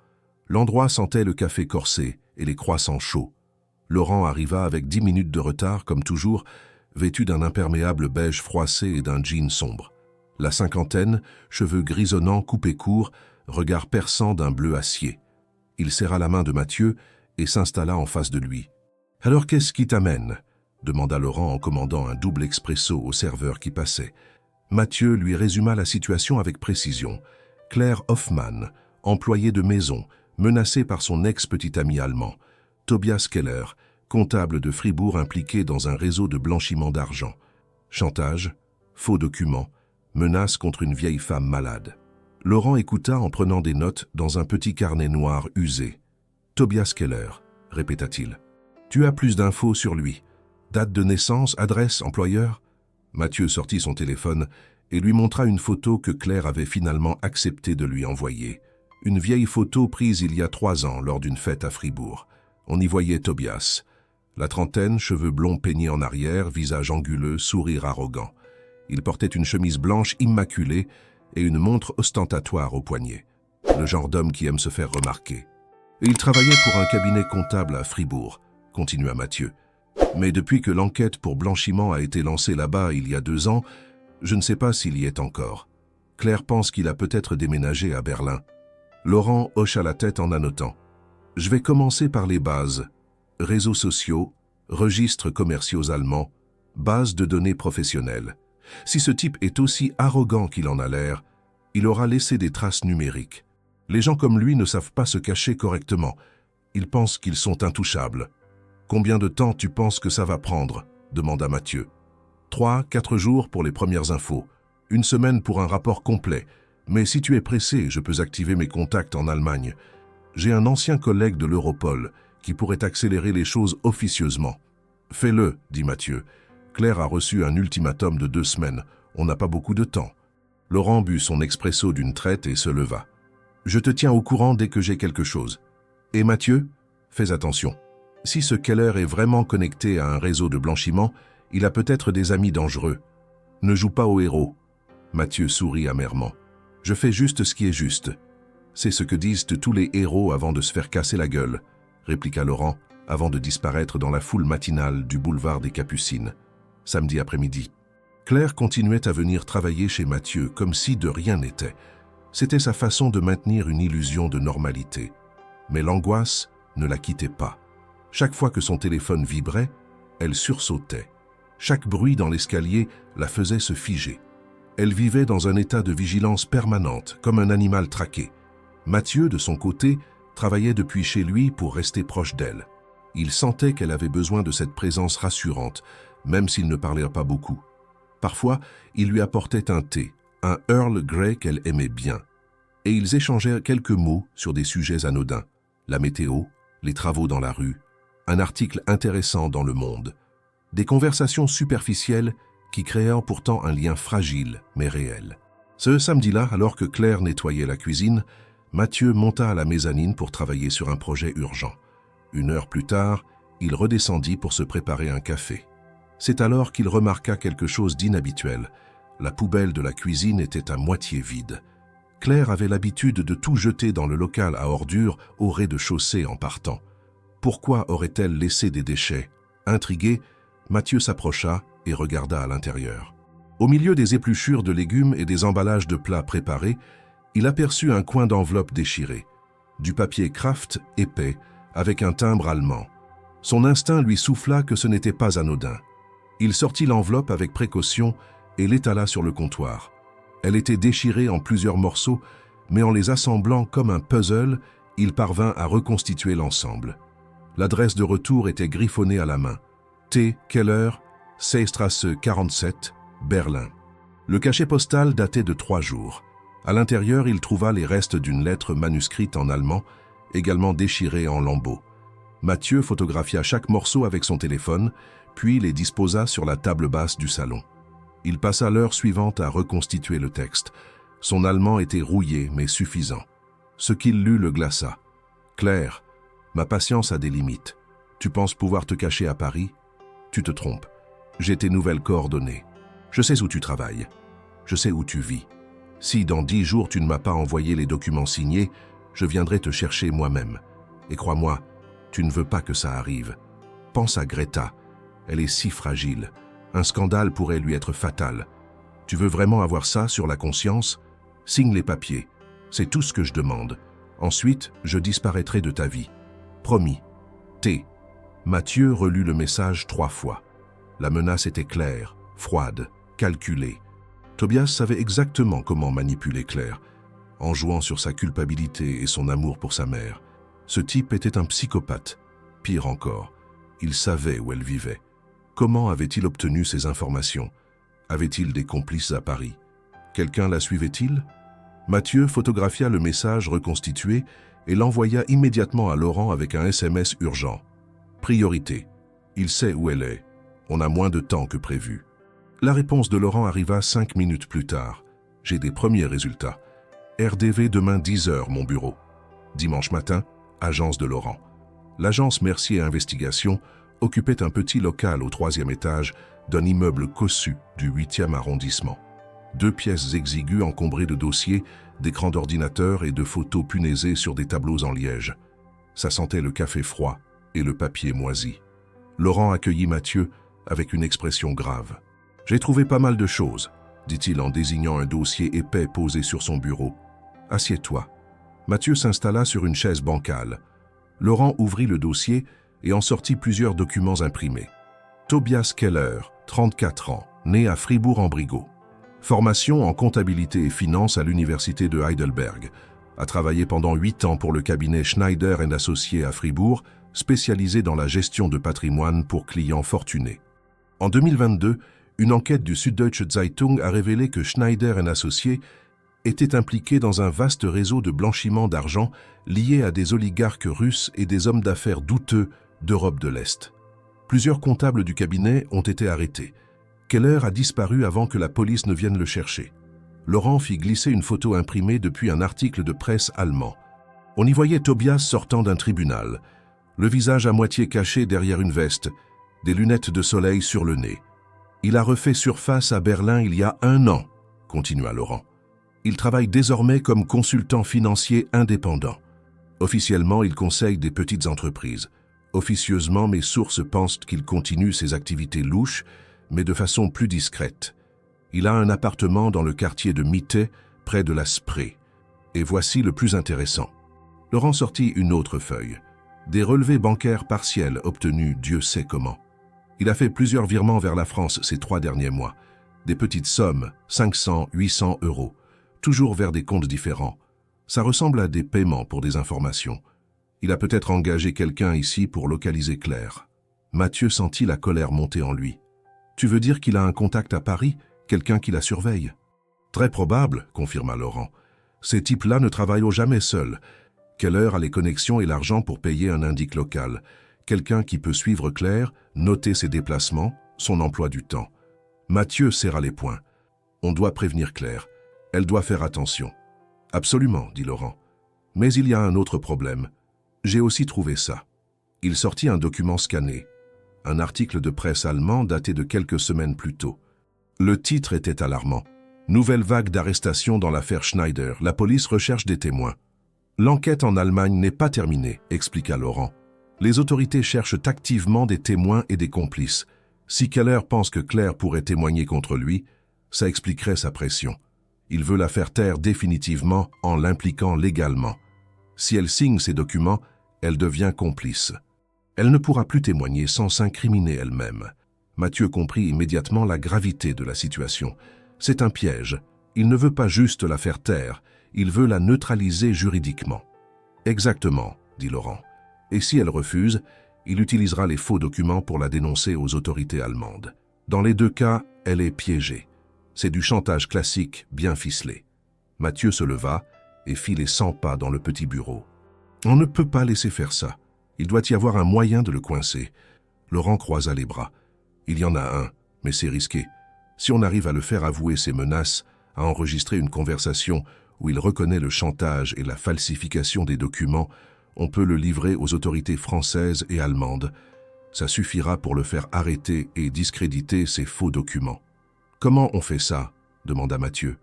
L'endroit sentait le café corsé et les croissants chauds. Laurent arriva avec 10 minutes de retard, comme toujours, vêtu d'un imperméable beige froissé et d'un jean sombre. La cinquantaine, cheveux grisonnants coupés courts, regard perçant d'un bleu acier. Il serra la main de Mathieu et s'installa en face de lui. « Alors qu'est-ce qui t'amène » demanda Laurent en commandant un double expresso au serveur qui passait. Mathieu lui résuma la situation avec précision. Claire Hoffmann, employée de maison, menacée par son ex-petit ami allemand. Tobias Keller, comptable de Fribourg impliqué dans un réseau de blanchiment d'argent. Chantage, faux documents, menace contre une vieille femme malade. Laurent écouta en prenant des notes dans un petit carnet noir usé. « Tobias Keller », répéta-t-il. « Tu as plus d'infos sur lui. Date de naissance, adresse, employeur ?» Mathieu sortit son téléphone et lui montra une photo que Claire avait finalement accepté de lui envoyer. Une vieille photo prise il y a 3 ans lors d'une fête à Fribourg. On y voyait Tobias. La trentaine, cheveux blonds peignés en arrière, visage anguleux, sourire arrogant. Il portait une chemise blanche immaculée et une montre ostentatoire au poignet. Le genre d'homme qui aime se faire remarquer. Et il travaillait pour un cabinet comptable à Fribourg, continua Mathieu. Mais depuis que l'enquête pour blanchiment a été lancée là-bas il y a 2 ans, je ne sais pas s'il y est encore. Claire pense qu'il a peut-être déménagé à Berlin. Laurent hocha la tête en annotant. Je vais commencer par les bases. Réseaux sociaux, registres commerciaux allemands, base de données professionnelles. Si ce type est aussi arrogant qu'il en a l'air, il aura laissé des traces numériques. Les gens comme lui ne savent pas se cacher correctement. Ils pensent qu'ils sont intouchables. Combien de temps tu penses que ça va prendre ? Demanda Mathieu. 3-4 jours pour les premières infos. 1 semaine pour un rapport complet. Mais si tu es pressé, je peux activer mes contacts en Allemagne. J'ai un ancien collègue de l'Europol qui pourrait accélérer les choses officieusement. Fais-le, dit Mathieu. Claire a reçu un ultimatum de 2 semaines. On n'a pas beaucoup de temps. Laurent but son expresso d'une traite et se leva. Je te tiens au courant dès que j'ai quelque chose. Et Mathieu, fais attention. Si ce Keller est vraiment connecté à un réseau de blanchiment, il a peut-être des amis dangereux. Ne joue pas au héros. Mathieu sourit amèrement. Je fais juste ce qui est juste. C'est ce que disent tous les héros avant de se faire casser la gueule, répliqua Laurent, avant de disparaître dans la foule matinale du boulevard des Capucines. Samedi après-midi. Claire continuait à venir travailler chez Mathieu comme si de rien n'était. C'était sa façon de maintenir une illusion de normalité. Mais l'angoisse ne la quittait pas. Chaque fois que son téléphone vibrait, elle sursautait. Chaque bruit dans l'escalier la faisait se figer. Elle vivait dans un état de vigilance permanente, comme un animal traqué. Mathieu, de son côté, travaillait depuis chez lui pour rester proche d'elle. Il sentait qu'elle avait besoin de cette présence rassurante, même s'il ne parlait pas beaucoup. Parfois, il lui apportait un thé, un Earl Grey qu'elle aimait bien. Et ils échangèrent quelques mots sur des sujets anodins. La météo, les travaux dans la rue, un article intéressant dans Le Monde. Des conversations superficielles qui créèrent pourtant un lien fragile mais réel. Ce samedi-là, alors que Claire nettoyait la cuisine, Mathieu monta à la mezzanine pour travailler sur un projet urgent. 1 heure plus tard, il redescendit pour se préparer un café. C'est alors qu'il remarqua quelque chose d'inhabituel. La poubelle de la cuisine était à moitié vide. Claire avait l'habitude de tout jeter dans le local à ordures au rez-de-chaussée en partant. Pourquoi aurait-elle laissé des déchets ? Intrigué, Mathieu s'approcha et regarda à l'intérieur. Au milieu des épluchures de légumes et des emballages de plats préparés, il aperçut un coin d'enveloppe déchiré. Du papier Kraft épais, avec un timbre allemand. Son instinct lui souffla que ce n'était pas anodin. Il sortit l'enveloppe avec précaution et l'étala sur le comptoir. Elle était déchirée en plusieurs morceaux, mais en les assemblant comme un puzzle, il parvint à reconstituer l'ensemble. L'adresse de retour était griffonnée à la main. T. Keller, Seestrasse 47, Berlin. Le cachet postal datait de 3 jours. À l'intérieur, il trouva les restes d'une lettre manuscrite en allemand, également déchirée en lambeaux. Mathieu photographia chaque morceau avec son téléphone, puis les disposa sur la table basse du salon. Il passa l'heure suivante à reconstituer le texte. Son allemand était rouillé, mais suffisant. Ce qu'il lut le glaça. « Claire, ma patience a des limites. Tu penses pouvoir te cacher à Paris ? Tu te trompes. J'ai tes nouvelles coordonnées. Je sais où tu travailles. Je sais où tu vis. Si dans 10 jours tu ne m'as pas envoyé les documents signés, je viendrai te chercher moi-même. Et crois-moi, tu ne veux pas que ça arrive. Pense à Greta. Elle est si fragile. Un scandale pourrait lui être fatal. Tu veux vraiment avoir ça sur la conscience ? Signe les papiers. C'est tout ce que je demande. Ensuite, je disparaîtrai de ta vie. Promis. T. Mathieu relut le message 3 fois. La menace était claire, froide, calculée. Tobias savait exactement comment manipuler Claire, en jouant sur sa culpabilité et son amour pour sa mère. Ce type était un psychopathe. Pire encore, il savait où elle vivait. Comment avait-il obtenu ces informations ? Avait-il des complices à Paris ? Quelqu'un la suivait-il ? Mathieu photographia le message reconstitué et l'envoya immédiatement à Laurent avec un SMS urgent. Priorité. Il sait où elle est. On a moins de temps que prévu. La réponse de Laurent arriva 5 minutes plus tard. J'ai des premiers résultats. RDV demain 10h, mon bureau. Dimanche matin, agence de Laurent. L'agence Mercier Investigation occupait un petit local au 3e étage d'un immeuble cossu du 8e arrondissement. 2 pièces exiguës encombrées de dossiers, d'écrans d'ordinateur et de photos punaisées sur des tableaux en liège. Ça sentait le café froid et le papier moisi. Laurent accueillit Mathieu avec une expression grave. « J'ai trouvé pas mal de choses », dit-il en désignant un dossier épais posé sur son bureau. « Assieds-toi. » Mathieu s'installa sur une chaise bancale. Laurent ouvrit le dossier et en sortit plusieurs documents imprimés. Tobias Keller, 34 ans, né à Fribourg-en-Brisgau. Formation en comptabilité et finance à l'université de Heidelberg. A travaillé pendant 8 ans pour le cabinet Schneider & Associés à Fribourg, spécialisé dans la gestion de patrimoine pour clients fortunés. En 2022, une enquête du Süddeutsche Zeitung a révélé que Schneider & Associés était impliqué dans un vaste réseau de blanchiment d'argent lié à des oligarques russes et des hommes d'affaires douteux d'Europe de l'Est. Plusieurs comptables du cabinet ont été arrêtés. Keller a disparu avant que la police ne vienne le chercher. Laurent fit glisser une photo imprimée depuis un article de presse allemand. On y voyait Tobias sortant d'un tribunal, le visage à moitié caché derrière une veste, des lunettes de soleil sur le nez. Il a refait surface à Berlin il y a 1 an, continua Laurent. Il travaille désormais comme consultant financier indépendant. Officiellement, il conseille des petites entreprises. Officieusement, mes sources pensent qu'il continue ses activités louches, mais de façon plus discrète. Il a un appartement dans le quartier de Mitte, près de la Spree. Et voici le plus intéressant. Laurent sortit une autre feuille. Des relevés bancaires partiels obtenus Dieu sait comment. Il a fait plusieurs virements vers la France ces 3 derniers mois. Des petites sommes, 500, 800 euros, toujours vers des comptes différents. Ça ressemble à des paiements pour des informations. Il a peut-être engagé quelqu'un ici pour localiser Claire. Mathieu sentit la colère monter en lui. Tu veux dire qu'il a un contact à Paris, quelqu'un qui la surveille? Très probable, confirma Laurent. Ces types-là ne travaillent jamais seuls. Keller a les connexions et l'argent pour payer un indique local. Quelqu'un qui peut suivre Claire, noter ses déplacements, son emploi du temps. Mathieu serra les poings. On doit prévenir Claire. Elle doit faire attention. Absolument, dit Laurent. Mais il y a un autre problème. J'ai aussi trouvé ça. Il sortit un document scanné. Un article de presse allemand daté de quelques semaines plus tôt. Le titre était alarmant. Nouvelle vague d'arrestations dans l'affaire Schneider. La police recherche des témoins. L'enquête en Allemagne n'est pas terminée, expliqua Laurent. Les autorités cherchent activement des témoins et des complices. Si Keller pense que Claire pourrait témoigner contre lui, ça expliquerait sa pression. Il veut la faire taire définitivement en l'impliquant légalement. Si elle signe ces documents, elle devient complice. Elle ne pourra plus témoigner sans s'incriminer elle-même. Mathieu comprit immédiatement la gravité de la situation. C'est un piège. Il ne veut pas juste la faire taire, il veut la neutraliser juridiquement. Exactement, dit Laurent. Et si elle refuse, il utilisera les faux documents pour la dénoncer aux autorités allemandes. Dans les 2 cas, elle est piégée. C'est du chantage classique, bien ficelé. Mathieu se leva et fit les 100 pas dans le petit bureau. On ne peut pas laisser faire ça. Il doit y avoir un moyen de le coincer. Laurent croisa les bras. Il y en a un, mais c'est risqué. Si on arrive à le faire avouer ses menaces, à enregistrer une conversation où il reconnaît le chantage et la falsification des documents, on peut le livrer aux autorités françaises et allemandes. Ça suffira pour le faire arrêter et discréditer ces faux documents. Comment on fait ça? Demanda Mathieu.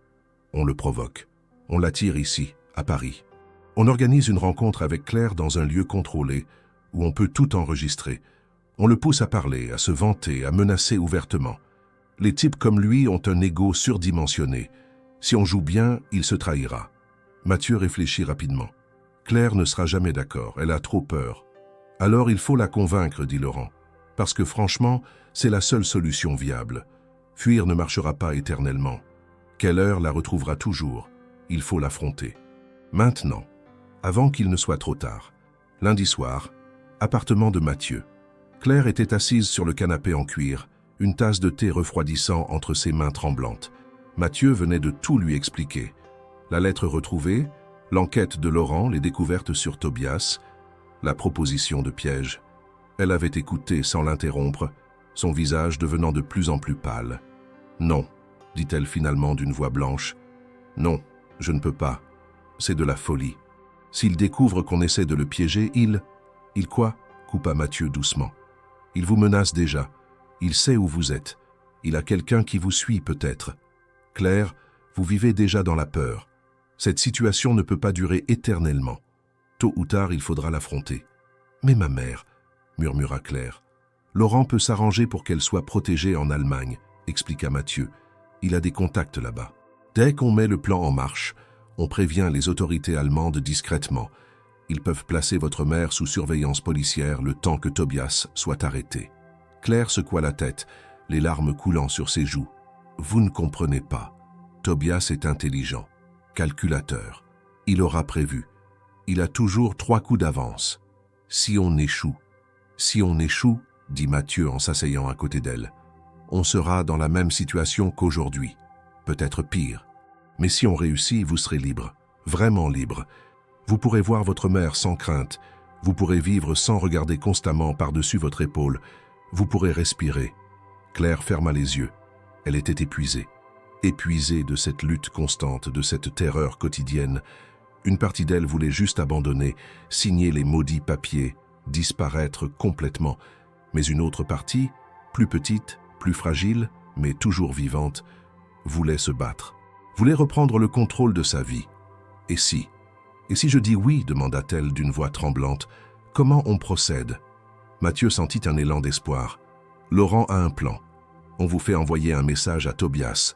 On le provoque. On l'attire ici, à Paris. On organise une rencontre avec Claire dans un lieu contrôlé, où on peut tout enregistrer. On le pousse à parler, à se vanter, à menacer ouvertement. Les types comme lui ont un ego surdimensionné. Si on joue bien, il se trahira. Mathieu réfléchit rapidement. Claire ne sera jamais d'accord, elle a trop peur. Alors il faut la convaincre, dit Laurent. Parce que franchement, c'est la seule solution viable. Fuir ne marchera pas éternellement. Keller la retrouvera toujours. Il faut l'affronter. Maintenant, avant qu'il ne soit trop tard. Lundi soir, appartement de Mathieu. Claire était assise sur le canapé en cuir, une tasse de thé refroidissant entre ses mains tremblantes. Mathieu venait de tout lui expliquer. La lettre retrouvée, l'enquête de Laurent, les découvertes sur Tobias, la proposition de piège. Elle avait écouté sans l'interrompre, son visage devenant de plus en plus pâle. « Non », dit-elle finalement d'une voix blanche. « Non, je ne peux pas. c'est de la folie. S'il découvre qu'on essaie de le piéger, Il quoi? Coupa Mathieu doucement. Il vous menace déjà. Il sait où vous êtes. Il a quelqu'un qui vous suit peut-être. Claire, vous vivez déjà dans la peur. Cette situation ne peut pas durer éternellement. Tôt ou tard, il faudra l'affronter. Mais ma mère, murmura Claire. Laurent peut s'arranger pour qu'elle soit protégée en Allemagne, expliqua Mathieu. Il a des contacts là-bas. Dès qu'on met le plan en marche, on prévient les autorités allemandes discrètement. Ils peuvent placer votre mère sous surveillance policière le temps que Tobias soit arrêté. Claire secoua la tête, les larmes coulant sur ses joues. Vous ne comprenez pas. Tobias est intelligent, calculateur. Il aura prévu. Il a toujours 3 coups d'avance. Si on échoue, dit Mathieu en s'asseyant à côté d'elle, on sera dans la même situation qu'aujourd'hui, peut-être pire. Mais si on réussit, vous serez libre, vraiment libre. Vous pourrez voir votre mère sans crainte, vous pourrez vivre sans regarder constamment par-dessus votre épaule, vous pourrez respirer. Claire ferma les yeux. Elle était épuisée de cette lutte constante, de cette terreur quotidienne. Une partie d'elle voulait juste abandonner, signer les maudits papiers, disparaître complètement. Mais une autre partie, plus petite, plus fragile, mais toujours vivante, voulait se battre, voulait reprendre le contrôle de sa vie. Et si je dis oui, demanda-t-elle d'une voix tremblante, comment on procède? Mathieu sentit un élan d'espoir. Laurent a un plan. On vous fait envoyer un message à Tobias.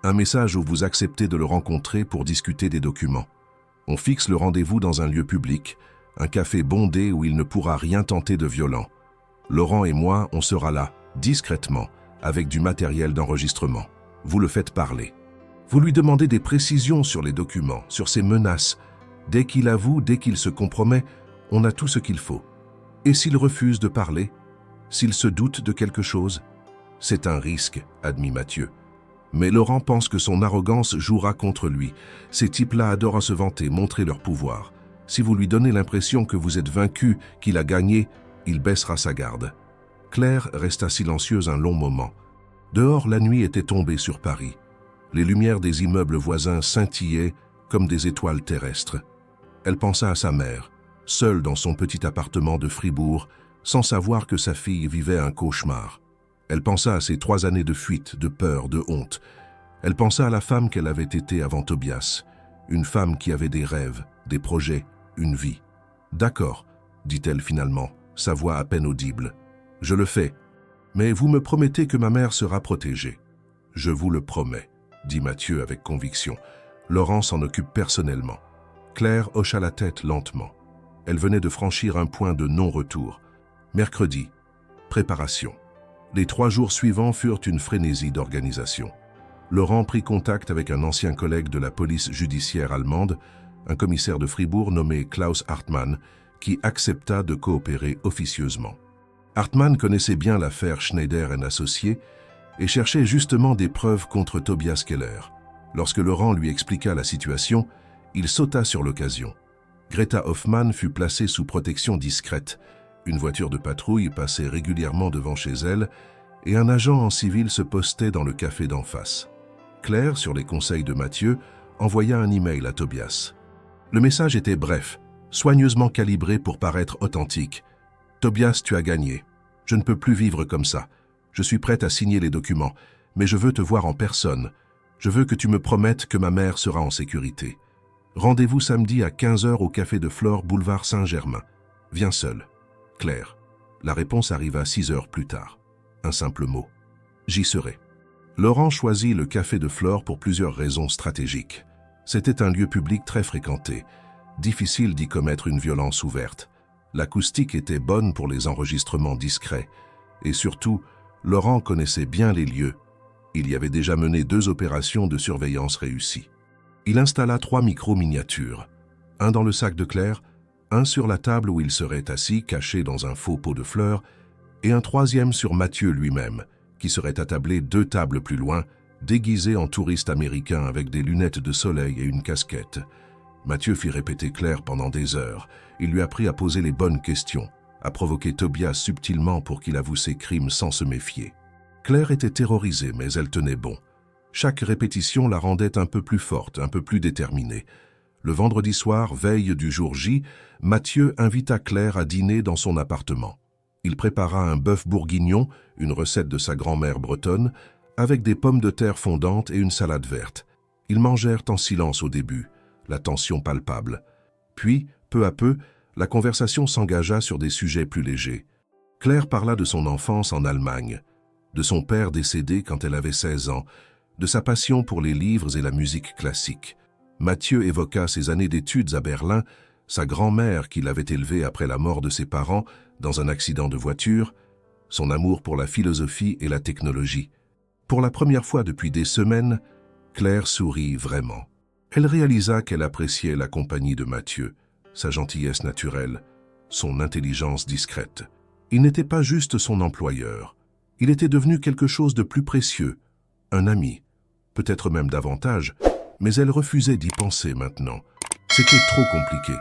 Un message où vous acceptez de le rencontrer pour discuter des documents. On fixe le rendez-vous dans un lieu public, un café bondé où il ne pourra rien tenter de violent. Laurent et moi, on sera là, discrètement, avec du matériel d'enregistrement. Vous le faites parler. Vous lui demandez des précisions sur les documents, sur ses menaces. Dès qu'il avoue, dès qu'il se compromet, on a tout ce qu'il faut. Et s'il refuse de parler? S'il se doute de quelque chose? C'est un risque, admit Mathieu. Mais Laurent pense que son arrogance jouera contre lui. Ces types-là adorent se vanter, montrer leur pouvoir. Si vous lui donnez l'impression que vous êtes vaincu, qu'il a gagné, il baissera sa garde. Claire resta silencieuse un long moment. Dehors, la nuit était tombée sur Paris. Les lumières des immeubles voisins scintillaient comme des étoiles terrestres. Elle pensa à sa mère, seule dans son petit appartement de Fribourg, sans savoir que sa fille vivait un cauchemar. Elle pensa à ses 3 années de fuite, de peur, de honte. Elle pensa à la femme qu'elle avait été avant Tobias, une femme qui avait des rêves, des projets, une vie. « D'accord, » dit-elle finalement, sa voix à peine audible. « Je le fais, mais vous me promettez que ma mère sera protégée. »« Je vous le promets, » dit Mathieu avec conviction. Laurent s'en occupe personnellement. Claire hocha la tête lentement. Elle venait de franchir un point de non-retour. Mercredi, préparation. Les 3 jours suivants furent une frénésie d'organisation. Laurent prit contact avec un ancien collègue de la police judiciaire allemande, un commissaire de Fribourg nommé Klaus Hartmann, qui accepta de coopérer officieusement. Hartmann connaissait bien l'affaire Schneider & Associés et cherchait justement des preuves contre Tobias Keller. Lorsque Laurent lui expliqua la situation, il sauta sur l'occasion. Greta Hoffmann fut placée sous protection discrète. Une voiture de patrouille passait régulièrement devant chez elle et un agent en civil se postait dans le café d'en face. Claire, sur les conseils de Mathieu, envoya un email à Tobias. Le message était bref, soigneusement calibré pour paraître authentique. « Tobias, tu as gagné. Je ne peux plus vivre comme ça. Je suis prête à signer les documents, mais je veux te voir en personne. Je veux que tu me promettes que ma mère sera en sécurité. Rendez-vous samedi à 15h au café de Flore, boulevard Saint-Germain. Viens seul. Claire. » La réponse arriva 6 heures plus tard. Un simple mot. « J'y serai. » Laurent choisit le café de Flore pour plusieurs raisons stratégiques. C'était un lieu public très fréquenté. Difficile d'y commettre une violence ouverte. L'acoustique était bonne pour les enregistrements discrets. Et surtout, Laurent connaissait bien les lieux. Il y avait déjà mené 2 opérations de surveillance réussies. Il installa 3 micros miniatures. Un dans le sac de Claire, un sur la table où il serait assis, caché dans un faux pot de fleurs, et un 3e sur Mathieu lui-même, qui serait attablé 2 tables plus loin, déguisé en touriste américain avec des lunettes de soleil et une casquette. Mathieu fit répéter Claire pendant des heures. Il lui apprit à poser les bonnes questions, à provoquer Tobias subtilement pour qu'il avoue ses crimes sans se méfier. Claire était terrorisée, mais elle tenait bon. Chaque répétition la rendait un peu plus forte, un peu plus déterminée. Le vendredi soir, veille du jour J, Mathieu invita Claire à dîner dans son appartement. Il prépara un bœuf bourguignon, une recette de sa grand-mère bretonne, avec des pommes de terre fondantes et une salade verte. Ils mangèrent en silence au début, la tension palpable. Puis, peu à peu, la conversation s'engagea sur des sujets plus légers. Claire parla de son enfance en Allemagne, de son père décédé quand elle avait 16 ans, de sa passion pour les livres et la musique classique. Mathieu évoqua ses années d'études à Berlin, sa grand-mère qui l'avait élevé après la mort de ses parents dans un accident de voiture, son amour pour la philosophie et la technologie. Pour la première fois depuis des semaines, Claire sourit vraiment. Elle réalisa qu'elle appréciait la compagnie de Mathieu, sa gentillesse naturelle, son intelligence discrète. Il n'était pas juste son employeur. Il était devenu quelque chose de plus précieux, un ami, peut-être même davantage, mais elle refusait d'y penser maintenant. C'était trop compliqué.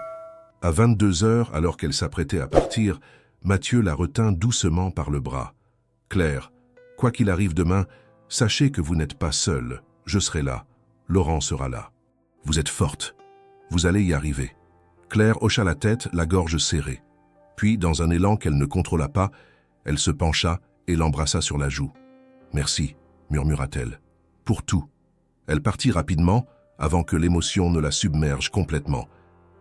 À 22 heures, alors qu'elle s'apprêtait à partir, Mathieu la retint doucement par le bras. « Claire, quoi qu'il arrive demain, sachez que vous n'êtes pas seule. Je serai là. Laurent sera là. Vous êtes forte. Vous allez y arriver. » Claire hocha la tête, la gorge serrée. Puis, dans un élan qu'elle ne contrôla pas, elle se pencha et l'embrassa sur la joue. « Merci », murmura-t-elle. « Pour tout. » Elle partit rapidement, avant que l'émotion ne la submerge complètement.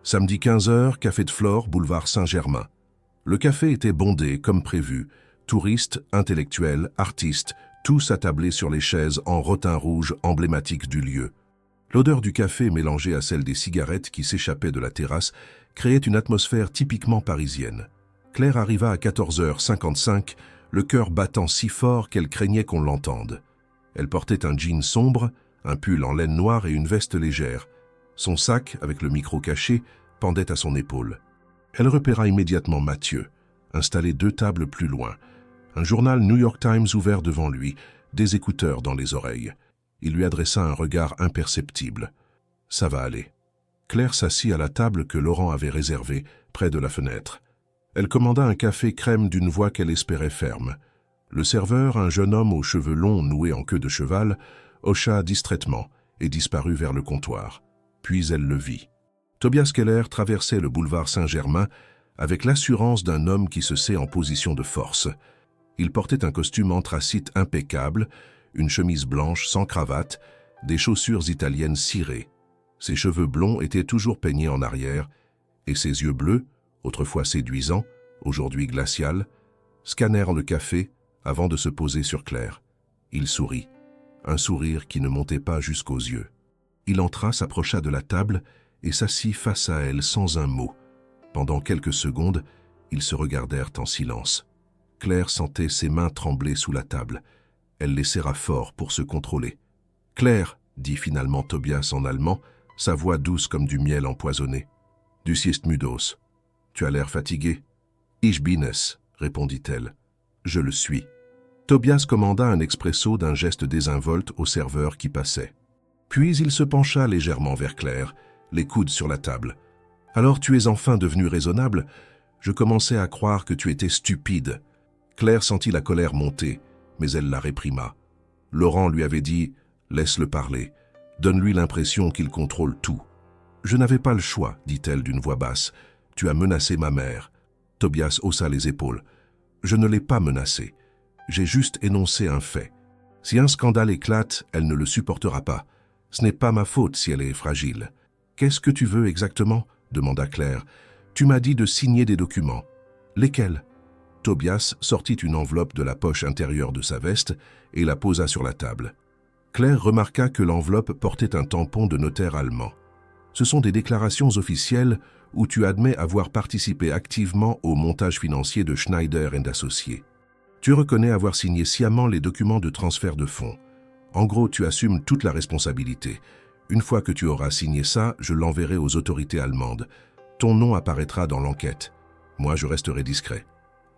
Samedi 15 heures, café de Flore, boulevard Saint-Germain. Le café était bondé, comme prévu. Touristes, intellectuels, artistes, tous attablés sur les chaises en rotin rouge emblématique du lieu. L'odeur du café mélangée à celle des cigarettes qui s'échappaient de la terrasse créait une atmosphère typiquement parisienne. Claire arriva à 14h55, le cœur battant si fort qu'elle craignait qu'on l'entende. Elle portait un jean sombre, un pull en laine noire et une veste légère. Son sac, avec le micro caché, pendait à son épaule. Elle repéra immédiatement Mathieu, installé 2 tables plus loin. Un journal New York Times ouvert devant lui, des écouteurs dans les oreilles. Il lui adressa un regard imperceptible. « Ça va aller. » Claire s'assit à la table que Laurent avait réservée, près de la fenêtre. Elle commanda un café crème d'une voix qu'elle espérait ferme. Le serveur, un jeune homme aux cheveux longs noués en queue de cheval, hocha distraitement et disparut vers le comptoir. Puis elle le vit. Tobias Keller traversait le boulevard Saint-Germain avec l'assurance d'un homme qui se sait en position de force. Il portait un costume anthracite impeccable, une chemise blanche sans cravate, des chaussures italiennes cirées. Ses cheveux blonds étaient toujours peignés en arrière, et ses yeux bleus, autrefois séduisants, aujourd'hui glacial, scannèrent le café avant de se poser sur Claire. Il sourit, un sourire qui ne montait pas jusqu'aux yeux. Il entra, s'approcha de la table et s'assit face à elle sans un mot. Pendant quelques secondes, ils se regardèrent en silence. Claire sentait ses mains trembler sous la table. Elle les serra fort pour se contrôler. « Claire », dit finalement Tobias en allemand, sa voix douce comme du miel empoisonné. « Du sieste mudos. Tu as l'air fatigué. »« Ich bin es », répondit-elle. « Je le suis. » Tobias commanda un expresso d'un geste désinvolte au serveur qui passait. Puis il se pencha légèrement vers Claire, les coudes sur la table. « Alors tu es enfin devenue raisonnable. Je commençais à croire que tu étais stupide. » Claire sentit la colère monter, mais elle la réprima. Laurent lui avait dit « Laisse-le parler. Donne-lui l'impression qu'il contrôle tout. »« Je n'avais pas le choix, dit-elle d'une voix basse. Tu as menacé ma mère. » Tobias haussa les épaules. « Je ne l'ai pas menacée. J'ai juste énoncé un fait. Si un scandale éclate, elle ne le supportera pas. Ce n'est pas ma faute si elle est fragile. »« Qu'est-ce que tu veux exactement ?» demanda Claire. « Tu m'as dit de signer des documents. »« Lesquels ?» Tobias sortit une enveloppe de la poche intérieure de sa veste et la posa sur la table. Claire remarqua que l'enveloppe portait un tampon de notaire allemand. « Ce sont des déclarations officielles où tu admets avoir participé activement au montage financier de Schneider & Associés. Tu reconnais avoir signé sciemment les documents de transfert de fonds. En gros, tu assumes toute la responsabilité. Une fois que tu auras signé ça, je l'enverrai aux autorités allemandes. Ton nom apparaîtra dans l'enquête. Moi, je resterai discret. »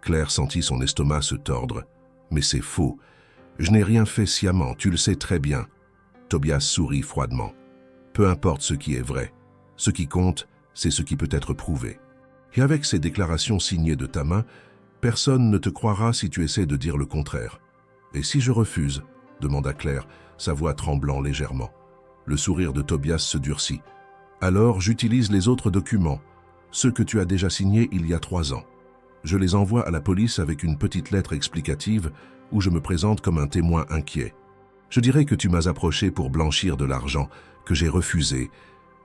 Claire sentit son estomac se tordre. « Mais c'est faux. Je n'ai rien fait sciemment, tu le sais très bien. » Tobias sourit froidement. « Peu importe ce qui est vrai. Ce qui compte, c'est ce qui peut être prouvé. Et avec ces déclarations signées de ta main, personne ne te croira si tu essaies de dire le contraire. Et si je refuse ?» demanda Claire, sa voix tremblant légèrement. Le sourire de Tobias se durcit. « Alors j'utilise les autres documents, ceux que tu as déjà signés il y a 3 ans. Je les envoie à la police avec une petite lettre explicative où je me présente comme un témoin inquiet. Je dirais que tu m'as approché pour blanchir de l'argent, que j'ai refusé,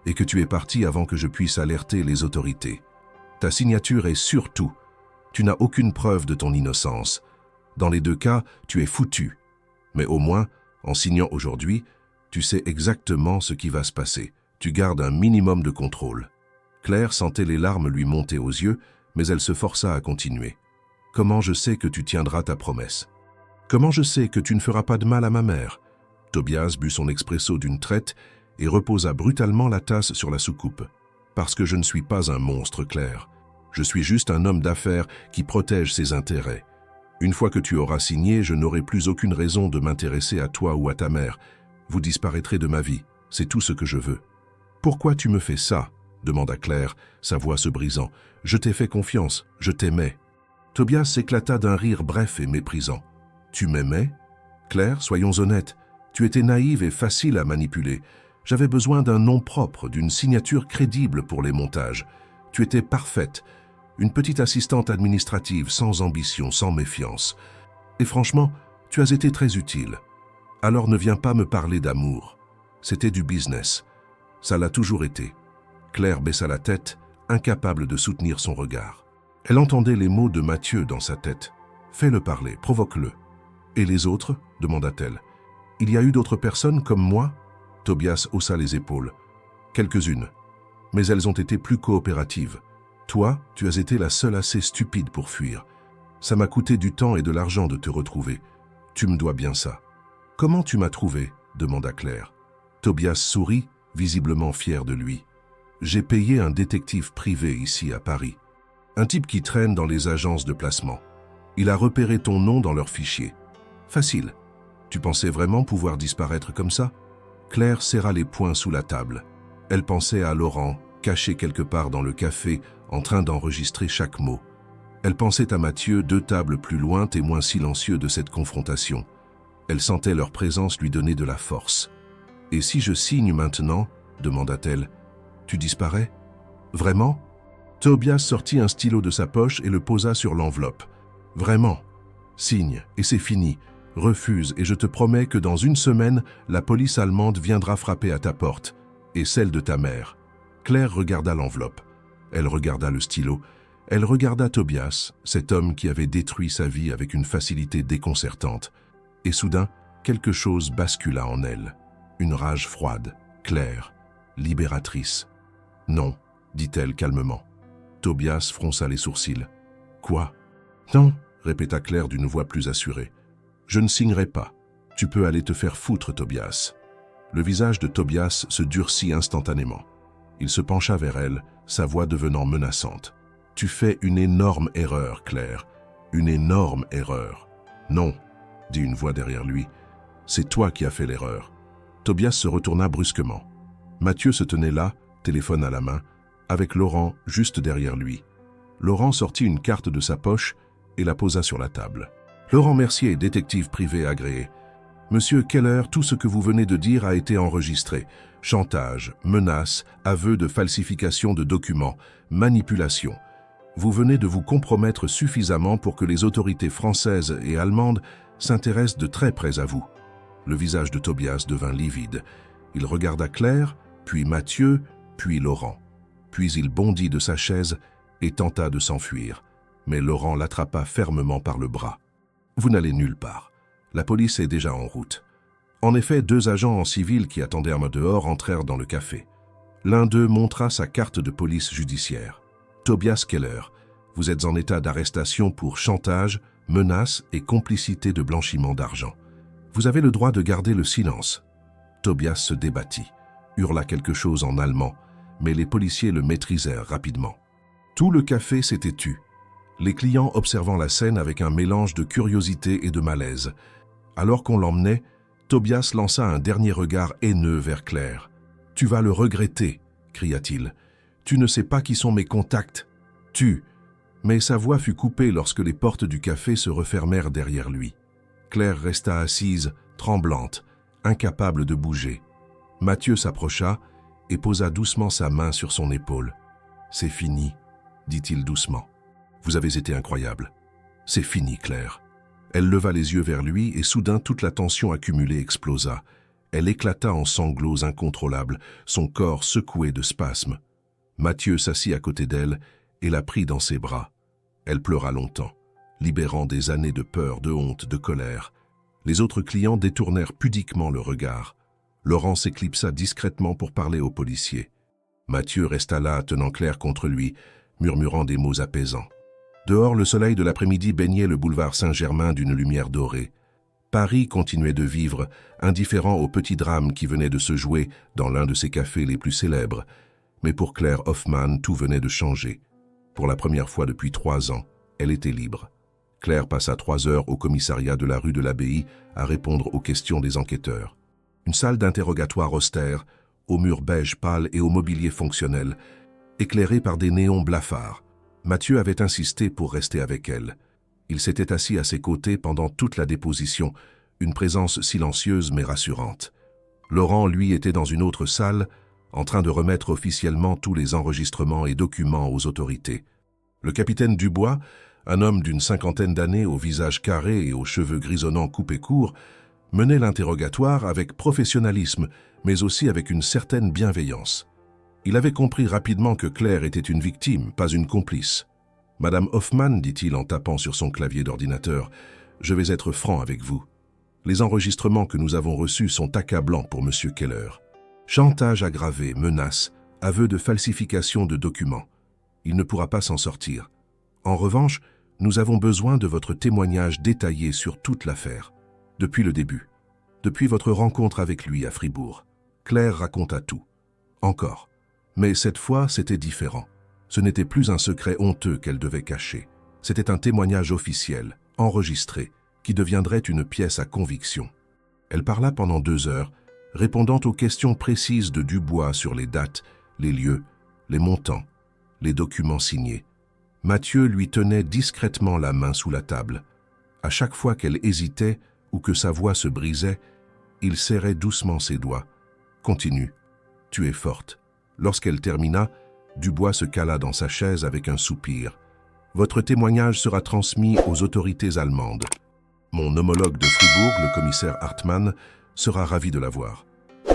et que tu es parti avant que je puisse alerter les autorités. Ta signature est surtout. Tu n'as aucune preuve de ton innocence. Dans les 2 cas, tu es foutu. Mais au moins, en signant aujourd'hui, tu sais exactement ce qui va se passer. Tu gardes un minimum de contrôle. Claire sentait les larmes lui monter aux yeux, mais elle se força à continuer. Comment je sais que tu tiendras ta promesse? Comment je sais que tu ne feras pas de mal à ma mère? Tobias but son expresso d'une traite et reposa brutalement la tasse sur la soucoupe. Parce que je ne suis pas un monstre, Claire. Je suis juste un homme d'affaires qui protège ses intérêts. Une fois que tu auras signé, je n'aurai plus aucune raison de m'intéresser à toi ou à ta mère. Vous disparaîtrez de ma vie, c'est tout ce que je veux. Pourquoi tu me fais ça? Demanda Claire, sa voix se brisant. Je t'ai fait confiance, je t'aimais. Tobias s'éclata d'un rire bref et méprisant. Tu m'aimais? Claire, soyons honnêtes, tu étais naïve et facile à manipuler. J'avais besoin d'un nom propre, d'une signature crédible pour les montages. Tu étais parfaite, une petite assistante administrative sans ambition, sans méfiance. Et franchement, tu as été très utile. Alors ne viens pas me parler d'amour. C'était du business. Ça l'a toujours été. Claire baissa la tête, incapable de soutenir son regard. Elle entendait les mots de Mathieu dans sa tête. Fais-le parler, provoque-le. Et les autres? Demanda-t-elle. Il y a eu d'autres personnes comme moi? Tobias haussa les épaules. Quelques-unes. Mais elles ont été plus coopératives. Toi, tu as été la seule assez stupide pour fuir. Ça m'a coûté du temps et de l'argent de te retrouver. Tu me dois bien ça. Comment tu m'as trouvé? Demanda Claire. Tobias sourit, visiblement fier de lui. J'ai payé un détective privé ici à Paris. Un type qui traîne dans les agences de placement. Il a repéré ton nom dans leurs fichiers. Facile. Tu pensais vraiment pouvoir disparaître comme ça? Claire serra les poings sous la table. Elle pensait à Laurent, caché quelque part dans le café, en train d'enregistrer chaque mot. Elle pensait à Mathieu, 2 tables plus loin, témoin silencieux de cette confrontation. Elle sentait leur présence lui donner de la force. « Et si je signe maintenant ?» demanda-t-elle. « Tu disparais? Vraiment ?» Tobias sortit un stylo de sa poche et le posa sur l'enveloppe. « Vraiment. Signe, et c'est fini. Refuse, et je te promets que dans 1 semaine, la police allemande viendra frapper à ta porte, et celle de ta mère. » Claire regarda l'enveloppe. Elle regarda le stylo. Elle regarda Tobias, cet homme qui avait détruit sa vie avec une facilité déconcertante. Et soudain, quelque chose bascula en elle. Une rage froide, claire, libératrice. « Non, » dit-elle calmement. Tobias fronça les sourcils. « Quoi ?»« Non, » répéta Claire d'une voix plus assurée. « Je ne signerai pas. Tu peux aller te faire foutre, Tobias. » Le visage de Tobias se durcit instantanément. Il se pencha vers elle, sa voix devenant menaçante. « Tu fais une énorme erreur, Claire. Une énorme erreur. »« Non, » dit une voix derrière lui. « C'est toi qui as fait l'erreur. » Tobias se retourna brusquement. Mathieu se tenait là, téléphone à la main, avec Laurent juste derrière lui. Laurent sortit une carte de sa poche et la posa sur la table. « Laurent Mercier, détective privé agréé. Monsieur Keller, tout ce que vous venez de dire a été enregistré. Chantage, menaces, aveux de falsification de documents, manipulation. Vous venez de vous compromettre suffisamment pour que les autorités françaises et allemandes s'intéressent de très près à vous. » Le visage de Tobias devint livide. Il regarda Claire, puis Mathieu, puis Laurent. Puis il bondit de sa chaise et tenta de s'enfuir. Mais Laurent l'attrapa fermement par le bras. « Vous n'allez nulle part. La police est déjà en route. » En effet, 2 agents en civil qui attendaient à dehors entrèrent dans le café. L'un d'eux montra sa carte de police judiciaire. « Tobias Keller, vous êtes en état d'arrestation pour chantage, menaces et complicité de blanchiment d'argent. Vous avez le droit de garder le silence. » Tobias se débattit, hurla quelque chose en allemand, mais les policiers le maîtrisèrent rapidement. Tout le café s'était tu, les clients observant la scène avec un mélange de curiosité et de malaise. Alors qu'on l'emmenait, Tobias lança un dernier regard haineux vers Claire. « Tu vas le regretter, » cria-t-il. « Tu ne sais pas qui sont mes contacts. Tu... » Mais sa voix fut coupée lorsque les portes du café se refermèrent derrière lui. Claire resta assise, tremblante, incapable de bouger. Mathieu s'approcha et posa doucement sa main sur son épaule. « C'est fini, dit-il doucement. Vous avez été incroyable. C'est fini, Claire. » Elle leva les yeux vers lui et soudain toute la tension accumulée explosa. Elle éclata en sanglots incontrôlables, son corps secoué de spasmes. Mathieu s'assit à côté d'elle et la prit dans ses bras. Elle pleura longtemps, libérant des années de peur, de honte, de colère. Les autres clients détournèrent pudiquement le regard. Laurent s'éclipsa discrètement pour parler au policier. Mathieu resta là, tenant Claire contre lui, murmurant des mots apaisants. Dehors, le soleil de l'après-midi baignait le boulevard Saint-Germain d'une lumière dorée. Paris continuait de vivre, indifférent au petit drame qui venait de se jouer dans l'un de ses cafés les plus célèbres. Mais pour Claire Hoffman, tout venait de changer. Pour la première fois depuis 3 ans, elle était libre. Claire passa 3 heures au commissariat de la rue de l'Abbaye à répondre aux questions des enquêteurs. Une salle d'interrogatoire austère, aux murs beige pâle et au mobilier fonctionnel, éclairée par des néons blafards. Mathieu avait insisté pour rester avec elle. Il s'était assis à ses côtés pendant toute la déposition, une présence silencieuse mais rassurante. Laurent, lui, était dans une autre salle, en train de remettre officiellement tous les enregistrements et documents aux autorités. Le capitaine Dubois, un homme d'une 50aine d'années au visage carré et aux cheveux grisonnants coupés courts, menait l'interrogatoire avec professionnalisme, mais aussi avec une certaine bienveillance. Il avait compris rapidement que Claire était une victime, pas une complice. « Madame Hoffman, dit-il en tapant sur son clavier d'ordinateur, je vais être franc avec vous. Les enregistrements que nous avons reçus sont accablants pour Monsieur Keller. Chantage aggravé, menaces, aveux de falsification de documents. Il ne pourra pas s'en sortir. En revanche, nous avons besoin de votre témoignage détaillé sur toute l'affaire, depuis le début, depuis votre rencontre avec lui à Fribourg. » Claire raconta tout. Encore. Mais cette fois, c'était différent. Ce n'était plus un secret honteux qu'elle devait cacher. C'était un témoignage officiel, enregistré, qui deviendrait une pièce à conviction. Elle parla pendant 2 heures, répondant aux questions précises de Dubois sur les dates, les lieux, les montants, les documents signés. Mathieu lui tenait discrètement la main sous la table. À chaque fois qu'elle hésitait ou que sa voix se brisait, il serrait doucement ses doigts. « Continue, tu es forte. » Lorsqu'elle termina, Dubois se cala dans sa chaise avec un soupir. « Votre témoignage sera transmis aux autorités allemandes. Mon homologue de Fribourg, le commissaire Hartmann, sera ravi de l'avoir.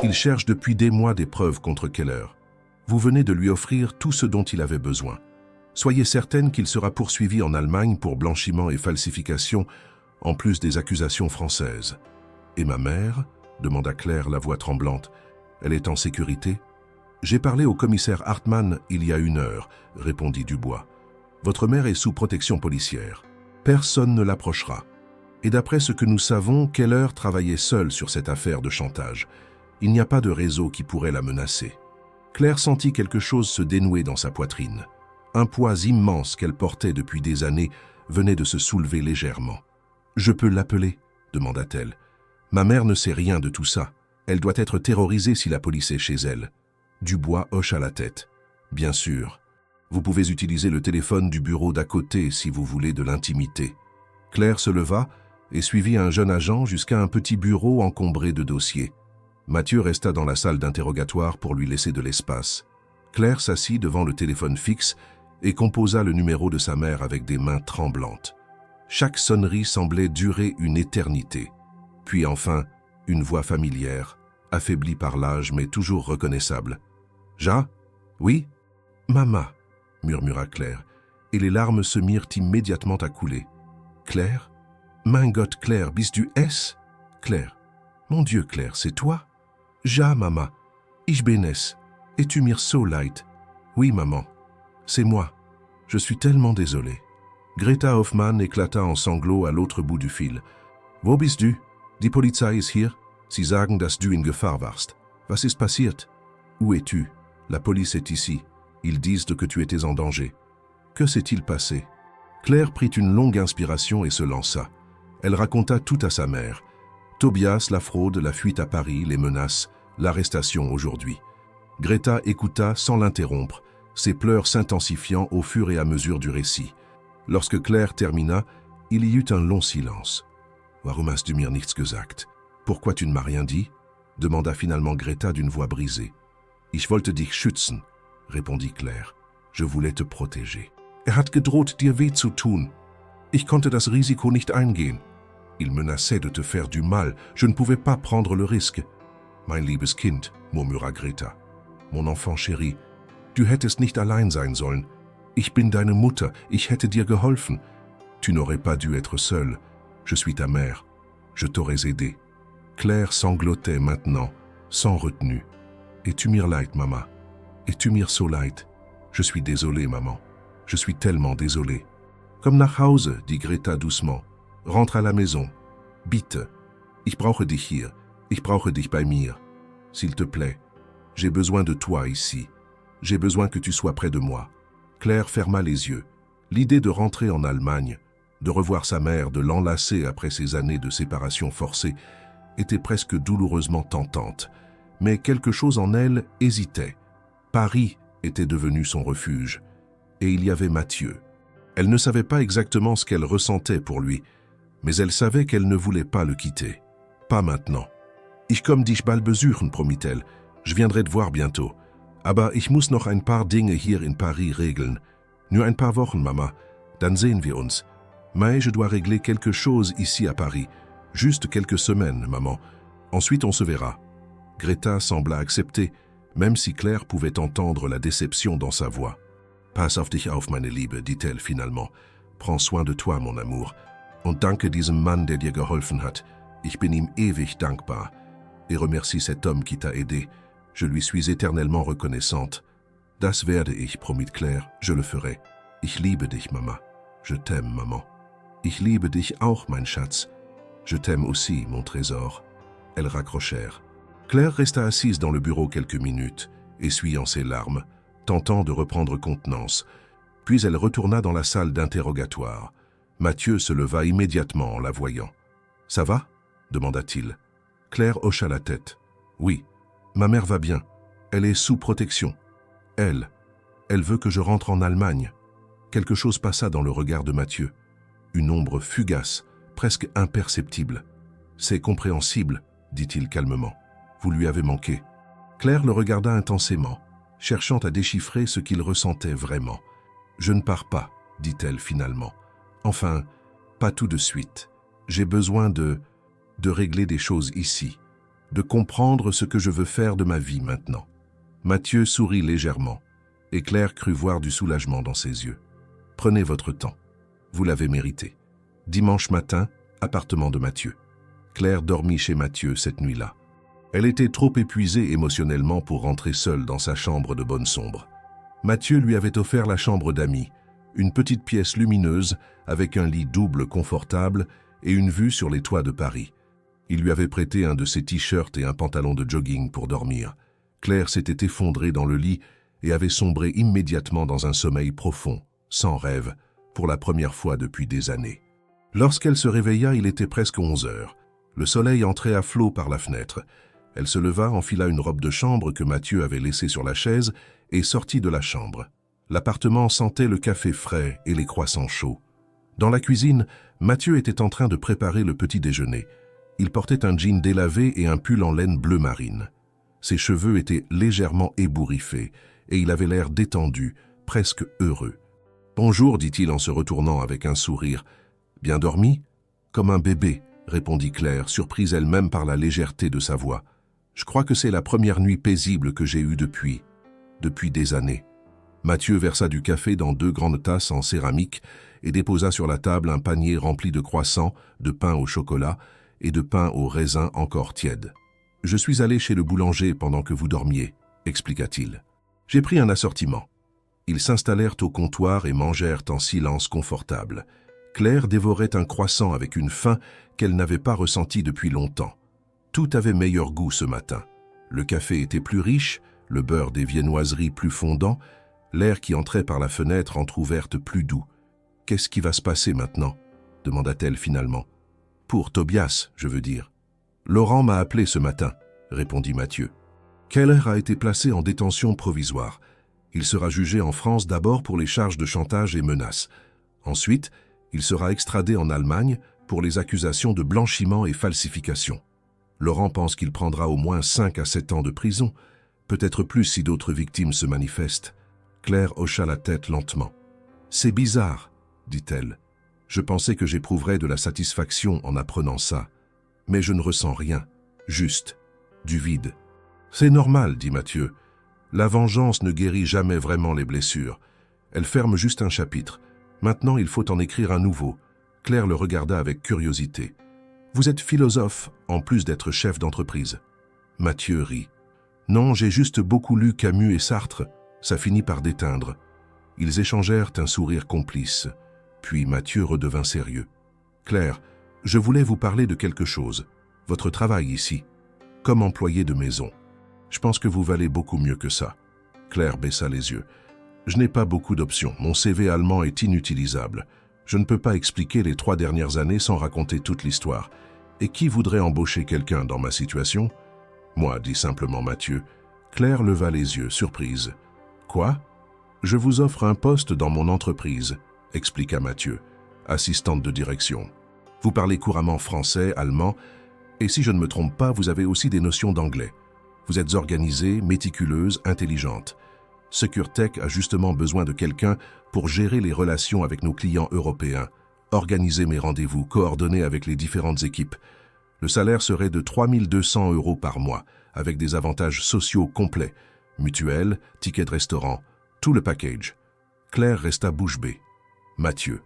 Il cherche depuis des mois des preuves contre Keller. Vous venez de lui offrir tout ce dont il avait besoin. Soyez certaine qu'il sera poursuivi en Allemagne pour blanchiment et falsification, en plus des accusations françaises. »« Et ma mère ?» demanda Claire, la voix tremblante. « Elle est en sécurité ?»« J'ai parlé au commissaire Hartmann il y a 1 heure, » répondit Dubois. « Votre mère est sous protection policière. Personne ne l'approchera. Et d'après ce que nous savons, Keller travaillait seul sur cette affaire de chantage. Il n'y a pas de réseau qui pourrait la menacer. » Claire sentit quelque chose se dénouer dans sa poitrine. Un poids immense qu'elle portait depuis des années venait de se soulever légèrement. « Je peux l'appeler ?» demanda-t-elle. « Ma mère ne sait rien de tout ça. Elle doit être terrorisée si la police est chez elle. » Dubois hocha la tête. « Bien sûr. Vous pouvez utiliser le téléphone du bureau d'à côté si vous voulez de l'intimité. » Claire se leva et suivit un jeune agent jusqu'à un petit bureau encombré de dossiers. Mathieu resta dans la salle d'interrogatoire pour lui laisser de l'espace. Claire s'assit devant le téléphone fixe et composa le numéro de sa mère avec des mains tremblantes. Chaque sonnerie semblait durer une éternité. Puis enfin, une voix familière, affaiblie par l'âge mais toujours reconnaissable. « Ja? Oui? Mama » murmura Claire, et les larmes se mirent immédiatement à couler. « Claire? Mein Gott, Claire, bist du es? Claire. Mon Dieu, Claire, c'est toi? Ja, Mama. Ich bin es. Et tu mir so leid. Oui, maman. C'est moi. Je suis tellement désolée. » Greta Hoffman éclata en sanglots à l'autre bout du fil. « Wo bist du? Die Polizei ist hier. Sie sagen, dass du in Gefahr warst. Was ist passiert? Où es-tu? La police est ici. Ils disent que tu étais en danger. Que s'est-il passé? » Claire prit une longue inspiration et se lança. Elle raconta tout à sa mère. Tobias, la fraude, la fuite à Paris, les menaces, l'arrestation aujourd'hui. Greta écouta sans l'interrompre, ses pleurs s'intensifiant au fur et à mesure du récit. Lorsque Claire termina, il y eut un long silence. « Warum hast du mir nichts gesagt? Pourquoi tu ne m'as rien dit ?» demanda finalement Greta d'une voix brisée. « Ich wollte dich schützen, répondit Claire. Je voulais te protéger. Hat gedroht, dir weh zu tun. Ich konnte das Risiko nicht eingehen. Il menaçait de te faire du mal. Je ne pouvais pas prendre le risque. Mein liebes Kind, murmura Greta. Mon enfant chéri, du hättest nicht allein sein sollen. Ich bin deine Mutter, ich hätte dir geholfen. Tu n'aurais pas dû être seule. Je suis ta mère. Je t'aurais aidé. Claire sanglotait maintenant, sans retenue. Es-tu mir leid, Mama? Es-tu mir so leid? Je suis désolé, maman. Je suis tellement désolé. Komm nach Hause, dit Greta doucement. Rentre à la maison. Bitte. Ich brauche dich hier. Ich brauche dich bei mir. S'il te plaît. J'ai besoin de toi ici. J'ai besoin que tu sois près de moi. Claire ferma les yeux. L'idée de rentrer en Allemagne, de revoir sa mère, de l'enlacer après ces années de séparation forcée, était presque douloureusement tentante. Mais quelque chose en elle hésitait. Paris était devenu son refuge. Et il y avait Mathieu. Elle ne savait pas exactement ce qu'elle ressentait pour lui, mais elle savait qu'elle ne voulait pas le quitter. Pas maintenant. Ich komm dich bald besuchen, promit-elle. Je viendrai te voir bientôt. Aber ich muss noch ein paar Dinge hier in Paris regeln. Nur ein paar Wochen, Mama. Dann sehen wir uns. Mais je dois régler quelque chose ici à Paris. Juste quelques semaines, maman. Ensuite, on se verra. Greta sembla accepter, même si Claire pouvait entendre la déception dans sa voix. Pass auf dich auf, meine Liebe, dit-elle finalement. Prends soin de toi, mon amour. Und danke diesem Mann, der dir geholfen hat. Ich bin ihm ewig dankbar. Et remercie cet homme qui t'a aidé. Je lui suis éternellement reconnaissante. Das werde ich, promit Claire, je le ferai. Ich liebe dich, Mama. Je t'aime, Maman. Ich liebe dich auch, mein Schatz. Je t'aime aussi, mon trésor. Elles raccrochèrent. Claire resta assise dans le bureau quelques minutes, essuyant ses larmes, tentant de reprendre contenance. Puis elle retourna dans la salle d'interrogatoire. Mathieu se leva immédiatement en la voyant. « Ça va ?» demanda-t-il. Claire hocha la tête. « Oui, ma mère va bien. Elle est sous protection. Elle veut que je rentre en Allemagne. » Quelque chose passa dans le regard de Mathieu. Une ombre fugace, presque imperceptible. « C'est compréhensible, » dit-il calmement. « Vous lui avez manqué. » Claire le regarda intensément, cherchant à déchiffrer ce qu'il ressentait vraiment. « Je ne pars pas, » dit-elle finalement. « Enfin, pas tout de suite. J'ai besoin de régler des choses ici, de comprendre ce que je veux faire de ma vie maintenant. » Mathieu sourit légèrement, et Claire crut voir du soulagement dans ses yeux. « Prenez votre temps. Vous l'avez mérité. » Dimanche matin, appartement de Mathieu. Claire dormit chez Mathieu cette nuit-là. Elle était trop épuisée émotionnellement pour rentrer seule dans sa chambre de bonne sombre. Mathieu lui avait offert la chambre d'amis, une petite pièce lumineuse avec un lit double confortable et une vue sur les toits de Paris. Il lui avait prêté un de ses t-shirts et un pantalon de jogging pour dormir. Claire s'était effondrée dans le lit et avait sombré immédiatement dans un sommeil profond, sans rêve, pour la première fois depuis des années. Lorsqu'elle se réveilla, il était presque 11 heures. Le soleil entrait à flots par la fenêtre. Elle se leva, enfila une robe de chambre que Mathieu avait laissée sur la chaise et sortit de la chambre. L'appartement sentait le café frais et les croissants chauds. Dans la cuisine, Mathieu était en train de préparer le petit déjeuner. Il portait un jean délavé et un pull en laine bleu marine. Ses cheveux étaient légèrement ébouriffés et il avait l'air détendu, presque heureux. « Bonjour » dit-il en se retournant avec un sourire. « Bien dormi ?»« Comme un bébé » répondit Claire, surprise elle-même par la légèreté de sa voix. « Je crois que c'est la première nuit paisible que j'ai eue depuis des années. » Mathieu versa du café dans 2 grandes tasses en céramique et déposa sur la table un panier rempli de croissants, de pain au chocolat et de pain au raisin encore tiède. « Je suis allé chez le boulanger pendant que vous dormiez, » expliqua-t-il. « J'ai pris un assortiment. » Ils s'installèrent au comptoir et mangèrent en silence confortable. Claire dévorait un croissant avec une faim qu'elle n'avait pas ressentie depuis longtemps. Tout avait meilleur goût ce matin. Le café était plus riche, le beurre des viennoiseries plus fondant, l'air qui entrait par la fenêtre entr'ouverte plus doux. « Qu'est-ce qui va se passer maintenant ?» demanda-t-elle finalement. « Pour Tobias, je veux dire. »« Laurent m'a appelé ce matin, » répondit Mathieu. Keller a été placé en détention provisoire. Il sera jugé en France d'abord pour les charges de chantage et menaces. Ensuite, il sera extradé en Allemagne pour les accusations de blanchiment et falsification. Laurent pense qu'il prendra au moins 5 à 7 ans de prison, Peut-être plus si d'autres victimes se manifestent. Claire hocha la tête lentement. C'est bizarre, dit-elle. Je pensais que j'éprouverais de la satisfaction en apprenant ça. Mais je ne ressens rien, juste du vide. C'est normal, dit Mathieu. La vengeance ne guérit jamais vraiment les blessures. Elle ferme juste un chapitre. Maintenant, il faut en écrire un nouveau. Claire le regarda avec curiosité. Vous êtes philosophe, en plus d'être chef d'entreprise. Mathieu rit. Non, j'ai juste beaucoup lu Camus et Sartre. Ça finit par déteindre. Ils échangèrent un sourire complice. Puis Mathieu redevint sérieux. Claire, je voulais vous parler de quelque chose. Votre travail ici, comme employé de maison. Je pense que vous valez beaucoup mieux que ça. Claire baissa les yeux. Je n'ai pas beaucoup d'options. Mon CV allemand est inutilisable. Je ne peux pas expliquer les 3 dernières années sans raconter toute l'histoire. Et qui voudrait embaucher quelqu'un dans ma situation? Moi, dit simplement Mathieu. Claire leva les yeux, surprise. Quoi? Je vous offre un poste dans mon entreprise, expliqua Mathieu, assistante de direction. Vous parlez couramment français, allemand, et si je ne me trompe pas, vous avez aussi des notions d'anglais. Vous êtes organisée, méticuleuse, intelligente. SecureTech a justement besoin de quelqu'un pour gérer les relations avec nos clients européens, organiser mes rendez-vous, coordonner avec les différentes équipes. Le salaire serait de 3 200 € par mois, avec des avantages sociaux complets, mutuelles, tickets de restaurant, tout le package. Claire resta bouche bée. Mathieu.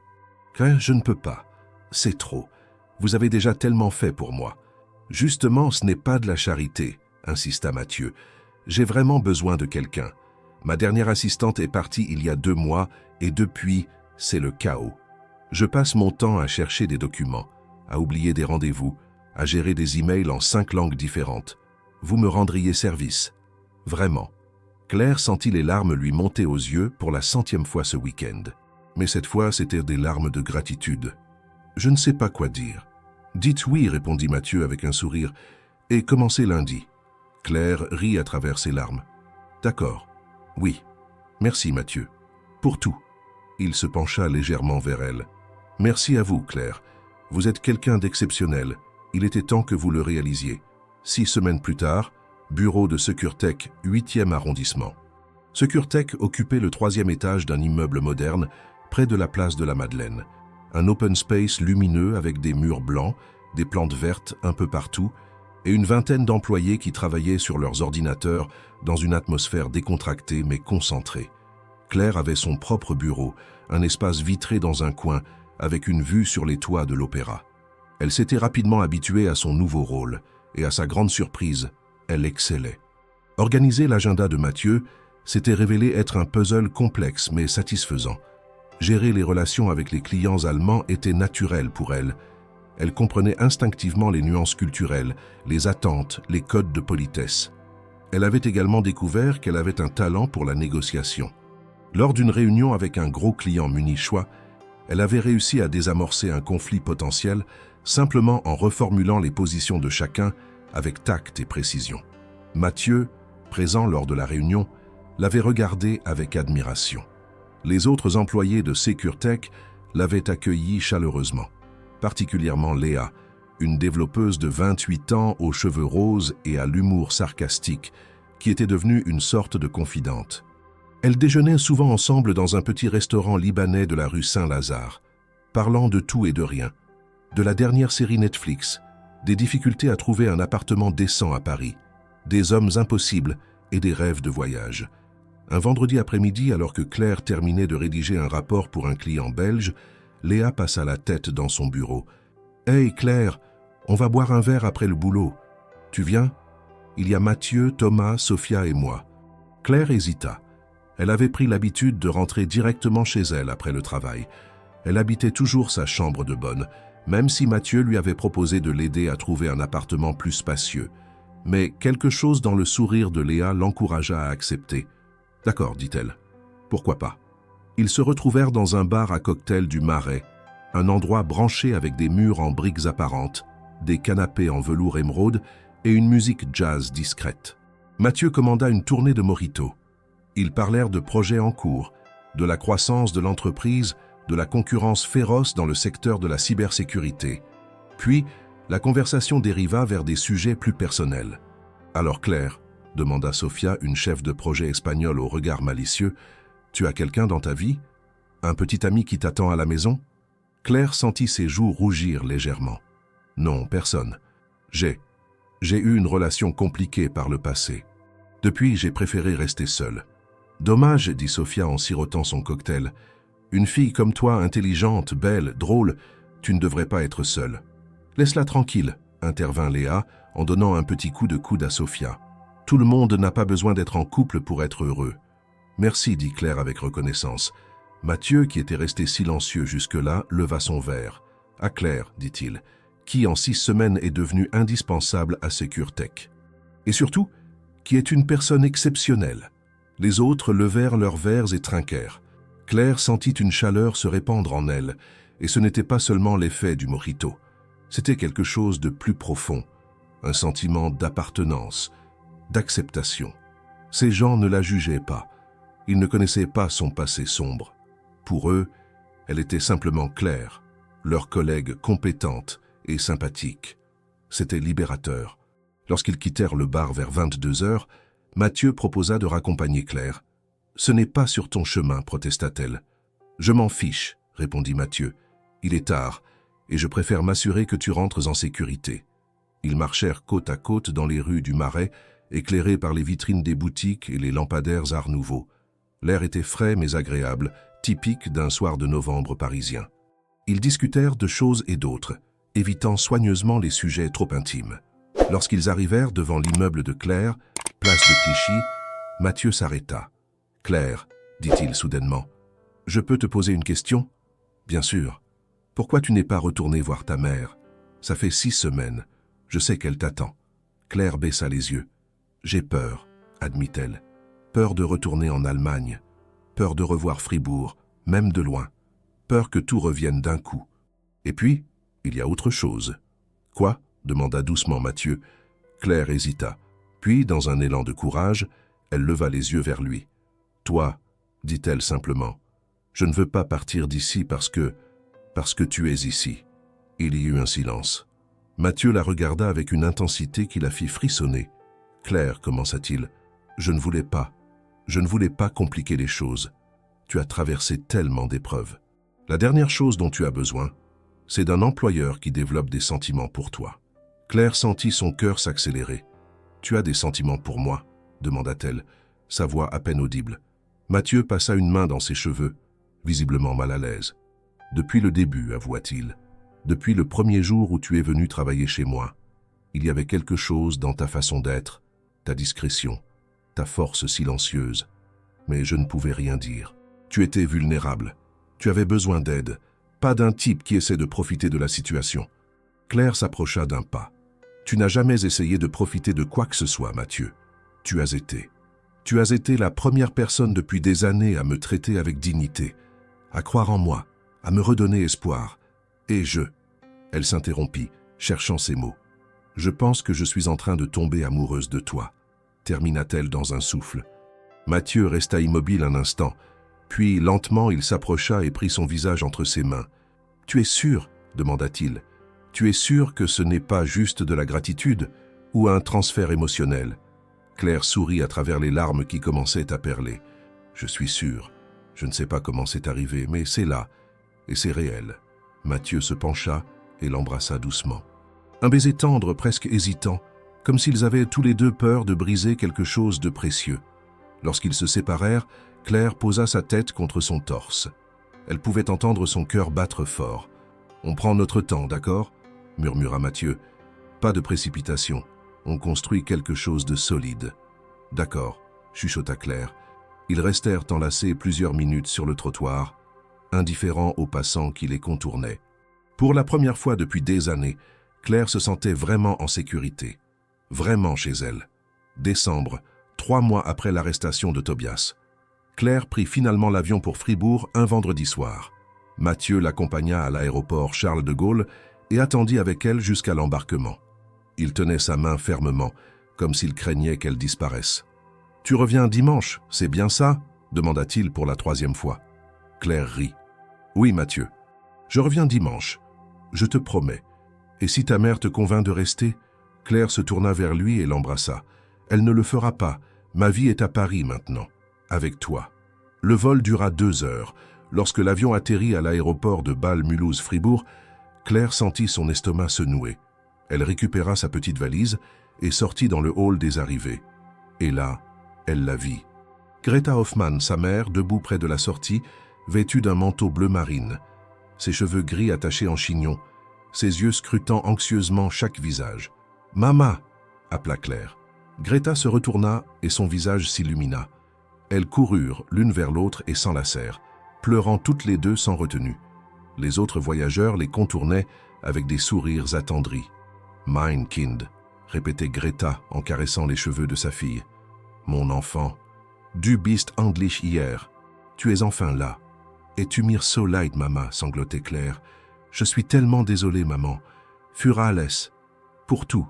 Claire, je ne peux pas. C'est trop. Vous avez déjà tellement fait pour moi. Justement, ce n'est pas de la charité, insista Mathieu. J'ai vraiment besoin de quelqu'un. Ma dernière assistante est partie il y a 2 mois et depuis, c'est le chaos. Je passe mon temps à chercher des documents, à oublier des rendez-vous, à gérer des emails en 5 langues différentes. Vous me rendriez service. Vraiment. Claire sentit les larmes lui monter aux yeux pour la 100e fois ce week-end. Mais cette fois, c'étaient des larmes de gratitude. Je ne sais pas quoi dire. Dites oui, répondit Mathieu avec un sourire, et commencez lundi. Claire rit à travers ses larmes. D'accord. Oui. Merci, Mathieu. Pour tout. Il se pencha légèrement vers elle. Merci à vous, Claire. Vous êtes quelqu'un d'exceptionnel. Il était temps que vous le réalisiez. 6 semaines plus tard, bureau de SecureTech, 8e arrondissement. SecureTech occupait le 3e étage d'un immeuble moderne, près de la place de la Madeleine. Un open space lumineux avec des murs blancs, des plantes vertes un peu partout, et une vingtaine d'employés qui travaillaient sur leurs ordinateurs dans une atmosphère décontractée mais concentrée. Claire avait son propre bureau, un espace vitré dans un coin, avec une vue sur les toits de l'opéra. Elle s'était rapidement habituée à son nouveau rôle, et à sa grande surprise, elle excellait. Organiser l'agenda de Mathieu s'était révélé être un puzzle complexe mais satisfaisant. Gérer les relations avec les clients allemands était naturel pour elle. Elle comprenait instinctivement les nuances culturelles, les attentes, les codes de politesse. Elle avait également découvert qu'elle avait un talent pour la négociation. Lors d'une réunion avec un gros client munichois, elle avait réussi à désamorcer un conflit potentiel simplement en reformulant les positions de chacun avec tact et précision. Mathieu, présent lors de la réunion, l'avait regardée avec admiration. Les autres employés de SecureTech l'avaient accueilli chaleureusement, particulièrement Léa, une développeuse de 28 ans aux cheveux roses et à l'humour sarcastique, qui était devenue une sorte de confidente. Elles déjeunaient souvent ensemble dans un petit restaurant libanais de la rue Saint-Lazare, parlant de tout et de rien, de la dernière série Netflix, des difficultés à trouver un appartement décent à Paris, des hommes impossibles et des rêves de voyage. Un vendredi après-midi, alors que Claire terminait de rédiger un rapport pour un client belge, Léa passa la tête dans son bureau. « Hey Claire, on va boire un verre après le boulot. Tu viens? Il y a Mathieu, Thomas, Sophia et moi. » Claire hésita. Elle avait pris l'habitude de rentrer directement chez elle après le travail. Elle habitait toujours sa chambre de bonne, même si Mathieu lui avait proposé de l'aider à trouver un appartement plus spacieux. Mais quelque chose dans le sourire de Léa l'encouragea à accepter. « D'accord, dit-elle. Pourquoi pas ?» Ils se retrouvèrent dans un bar à cocktail du Marais, un endroit branché avec des murs en briques apparentes, des canapés en velours émeraude et une musique jazz discrète. Mathieu commanda une tournée de mojito. Ils parlèrent de projets en cours, de la croissance de l'entreprise, de la concurrence féroce dans le secteur de la cybersécurité. Puis, la conversation dériva vers des sujets plus personnels. « Alors Claire, demanda Sofia, une chef de projet espagnole au regard malicieux. Tu as quelqu'un dans ta vie? Un petit ami qui t'attend à la maison? Claire sentit ses joues rougir légèrement. Non, personne. J'ai eu une relation compliquée par le passé. Depuis, j'ai préféré rester seule. Dommage, dit Sofia en sirotant son cocktail. Une fille comme toi, intelligente, belle, drôle, tu ne devrais pas être seule. Laisse-la tranquille, intervint Léa en donnant un petit coup de coude à Sofia. Tout le monde n'a pas besoin d'être en couple pour être heureux. Merci, dit Claire avec reconnaissance. Mathieu, qui était resté silencieux jusque-là, leva son verre. À Claire, dit-il, qui en 6 semaines est devenue indispensable à SecureTech. Et surtout, qui est une personne exceptionnelle. Les autres levèrent leurs verres et trinquèrent. Claire sentit une chaleur se répandre en elle, et ce n'était pas seulement l'effet du mojito. C'était quelque chose de plus profond, un sentiment d'appartenance, d'acceptation. Ces gens ne la jugeaient pas. Ils ne connaissaient pas son passé sombre. Pour eux, elle était simplement Claire, leur collègue compétente et sympathique. C'était libérateur. Lorsqu'ils quittèrent le bar vers 22 heures, Mathieu proposa de raccompagner Claire. « Ce n'est pas sur ton chemin, protesta-t-elle. »« Je m'en fiche, répondit Mathieu. Il est tard, et je préfère m'assurer que tu rentres en sécurité. » Ils marchèrent côte à côte dans les rues du Marais, éclairées par les vitrines des boutiques et les lampadaires Art Nouveau. L'air était frais mais agréable, typique d'un soir de novembre parisien. Ils discutèrent de choses et d'autres, évitant soigneusement les sujets trop intimes. Lorsqu'ils arrivèrent devant l'immeuble de Claire, place de Clichy, Mathieu s'arrêta. « Claire, dit-il soudainement, je peux te poser une question? Bien sûr. Pourquoi tu n'es pas retournée voir ta mère? Ça fait 6 semaines. Je sais qu'elle t'attend. » Claire baissa les yeux. « J'ai peur, admit-elle. Peur de retourner en Allemagne. Peur de revoir Fribourg, même de loin. Peur que tout revienne d'un coup. Et puis, il y a autre chose. »« Quoi ?» demanda doucement Mathieu. Claire hésita. Puis, dans un élan de courage, elle leva les yeux vers lui. « Toi, dit-elle simplement, je ne veux pas partir d'ici parce que tu es ici. » Il y eut un silence. Mathieu la regarda avec une intensité qui la fit frissonner. « Claire, commença-t-il, je ne voulais pas compliquer les choses. Tu as traversé tellement d'épreuves. La dernière chose dont tu as besoin, c'est d'un employeur qui développe des sentiments pour toi. » Claire sentit son cœur s'accélérer. « Tu as des sentiments pour moi ?» demanda-t-elle, sa voix à peine audible. Mathieu passa une main dans ses cheveux, visiblement mal à l'aise. « Depuis le début, avoua-t-il. Depuis le premier jour où tu es venu travailler chez moi, il y avait quelque chose dans ta façon d'être, ta discrétion, ta force silencieuse. Mais je ne pouvais rien dire. Tu étais vulnérable. Tu avais besoin d'aide, pas d'un type qui essaie de profiter de la situation. » Claire s'approcha d'un pas. « Tu n'as jamais essayé de profiter de quoi que ce soit, Mathieu. Tu as été la première personne depuis des années à me traiter avec dignité, à croire en moi, à me redonner espoir. Et Elle s'interrompit, cherchant ses mots. « Je pense que je suis en train de tomber amoureuse de toi, » termina-t-elle dans un souffle. Mathieu resta immobile un instant, puis lentement il s'approcha et prit son visage entre ses mains. « Tu es sûr ?» demanda-t-il. « Tu es sûr que ce n'est pas juste de la gratitude ou un transfert émotionnel ?» Claire sourit à travers les larmes qui commençaient à perler. « Je suis sûr. Je ne sais pas comment c'est arrivé, mais c'est là, et c'est réel. » Mathieu se pencha et l'embrassa doucement. Un baiser tendre, presque hésitant, comme s'ils avaient tous les deux peur de briser quelque chose de précieux. Lorsqu'ils se séparèrent, Claire posa sa tête contre son torse. Elle pouvait entendre son cœur battre fort. « On prend notre temps, d'accord ?» murmura Mathieu. « Pas de précipitation. On construit quelque chose de solide. »« D'accord, » chuchota Claire. Ils restèrent enlacés plusieurs minutes sur le trottoir, indifférents aux passants qui les contournaient. Pour la première fois depuis des années, Claire se sentait vraiment en sécurité. Vraiment chez elle. Décembre, 3 mois après l'arrestation de Tobias. Claire prit finalement l'avion pour Fribourg un vendredi soir. Mathieu l'accompagna à l'aéroport Charles de Gaulle et attendit avec elle jusqu'à l'embarquement. Il tenait sa main fermement, comme s'il craignait qu'elle disparaisse. « Tu reviens dimanche, c'est bien ça ?» demanda-t-il pour la 3e fois. Claire rit. « Oui, Mathieu. Je reviens dimanche. Je te promets. Et si ta mère te convainc de rester ?» Claire se tourna vers lui et l'embrassa. Elle ne le fera pas. Ma vie est à Paris maintenant, avec toi. Le vol dura 2 heures. Lorsque l'avion atterrit à l'aéroport de Bâle-Mulhouse-Fribourg, Claire sentit son estomac se nouer. Elle récupéra sa petite valise et sortit dans le hall des arrivées. Et là, elle la vit. Greta Hoffmann, sa mère, debout près de la sortie, vêtue d'un manteau bleu marine, ses cheveux gris attachés en chignon, ses yeux scrutant anxieusement chaque visage. « Mama !» appela Claire. Greta se retourna et son visage s'illumina. Elles coururent l'une vers l'autre et s'enlacèrent, pleurant toutes les deux sans retenue. Les autres voyageurs les contournaient avec des sourires attendris. « Mein Kind », répétait Greta en caressant les cheveux de sa fille. « Mon enfant, du bist endlich hier. Tu es enfin là. Et tu mir so leid, Mama », sanglotait Claire. « Je suis tellement désolée, maman. Für alles. Pour tout. »«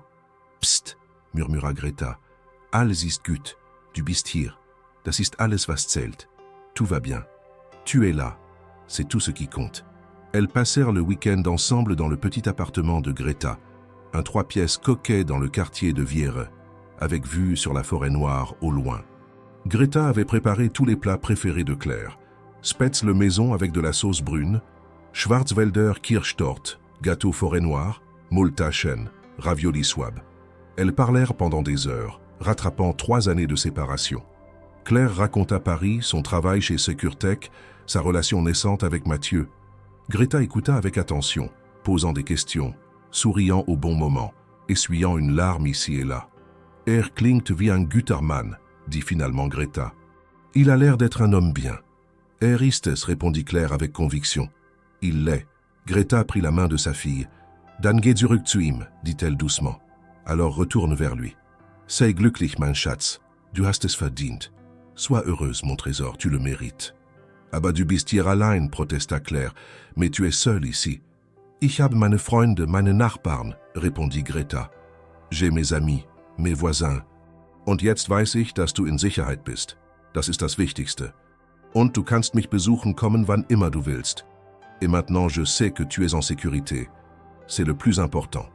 Psst », murmura Greta. « Alles ist gut. Du bist hier. Das ist alles, was zählt. Tout va bien. Tu es là. C'est tout ce qui compte. » Elles passèrent le week-end ensemble dans le petit appartement de Greta, un 3 pièces coquet dans le quartier de Viere, avec vue sur la forêt noire au loin. Greta avait préparé tous les plats préférés de Claire. Spätzle maison avec de la sauce brune, Schwarzwälder Kirschtorte, gâteau forêt noire, Maultaschen, ravioli Swab. Elles parlèrent pendant des heures, rattrapant 3 années de séparation. Claire raconta Paris, son travail chez Securtech, sa relation naissante avec Mathieu. Greta écouta avec attention, posant des questions, souriant au bon moment, essuyant une larme ici et là. « Er klingt wie ein guter Mann », dit finalement Greta. « Il a l'air d'être un homme bien. »« Er ist es », répondit Claire avec conviction. « Il l'est. » Greta prit la main de sa fille. « Dann geh zurück zu ihm », dit-elle doucement. Alors retourne vers lui. « Sei glücklich, mein Schatz. Du hast es verdient. Sois heureuse, mon trésor, tu le mérites. »« Aber du bist hier allein », protesta Claire. « Mais tu es seule ici. »« Ich habe meine Freunde, meine Nachbarn », répondit Greta. « J'ai mes amis, mes voisins. Und jetzt weiß ich, dass du in Sicherheit bist. Das ist das Wichtigste. Und du kannst mich besuchen kommen, wann immer du willst. Et maintenant je sais que tu es en sécurité. C'est le plus important.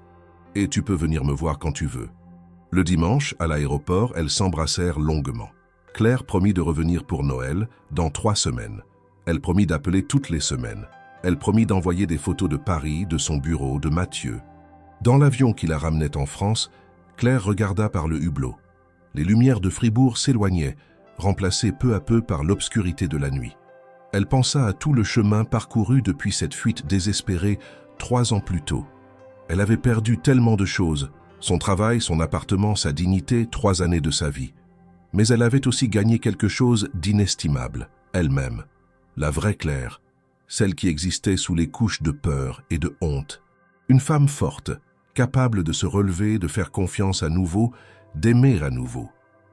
Et tu peux venir me voir quand tu veux. » Le dimanche, à l'aéroport, elles s'embrassèrent longuement. Claire promit de revenir pour Noël dans 3 semaines. Elle promit d'appeler toutes les semaines. Elle promit d'envoyer des photos de Paris, de son bureau, de Mathieu. Dans l'avion qui la ramenait en France, Claire regarda par le hublot. Les lumières de Fribourg s'éloignaient, remplacées peu à peu par l'obscurité de la nuit. Elle pensa à tout le chemin parcouru depuis cette fuite désespérée 3 ans plus tôt. Elle avait perdu tellement de choses, son travail, son appartement, sa dignité, 3 années de sa vie. Mais elle avait aussi gagné quelque chose d'inestimable, elle-même, la vraie Claire, celle qui existait sous les couches de peur et de honte. Une femme forte, capable de se relever, de faire confiance à nouveau, d'aimer à nouveau.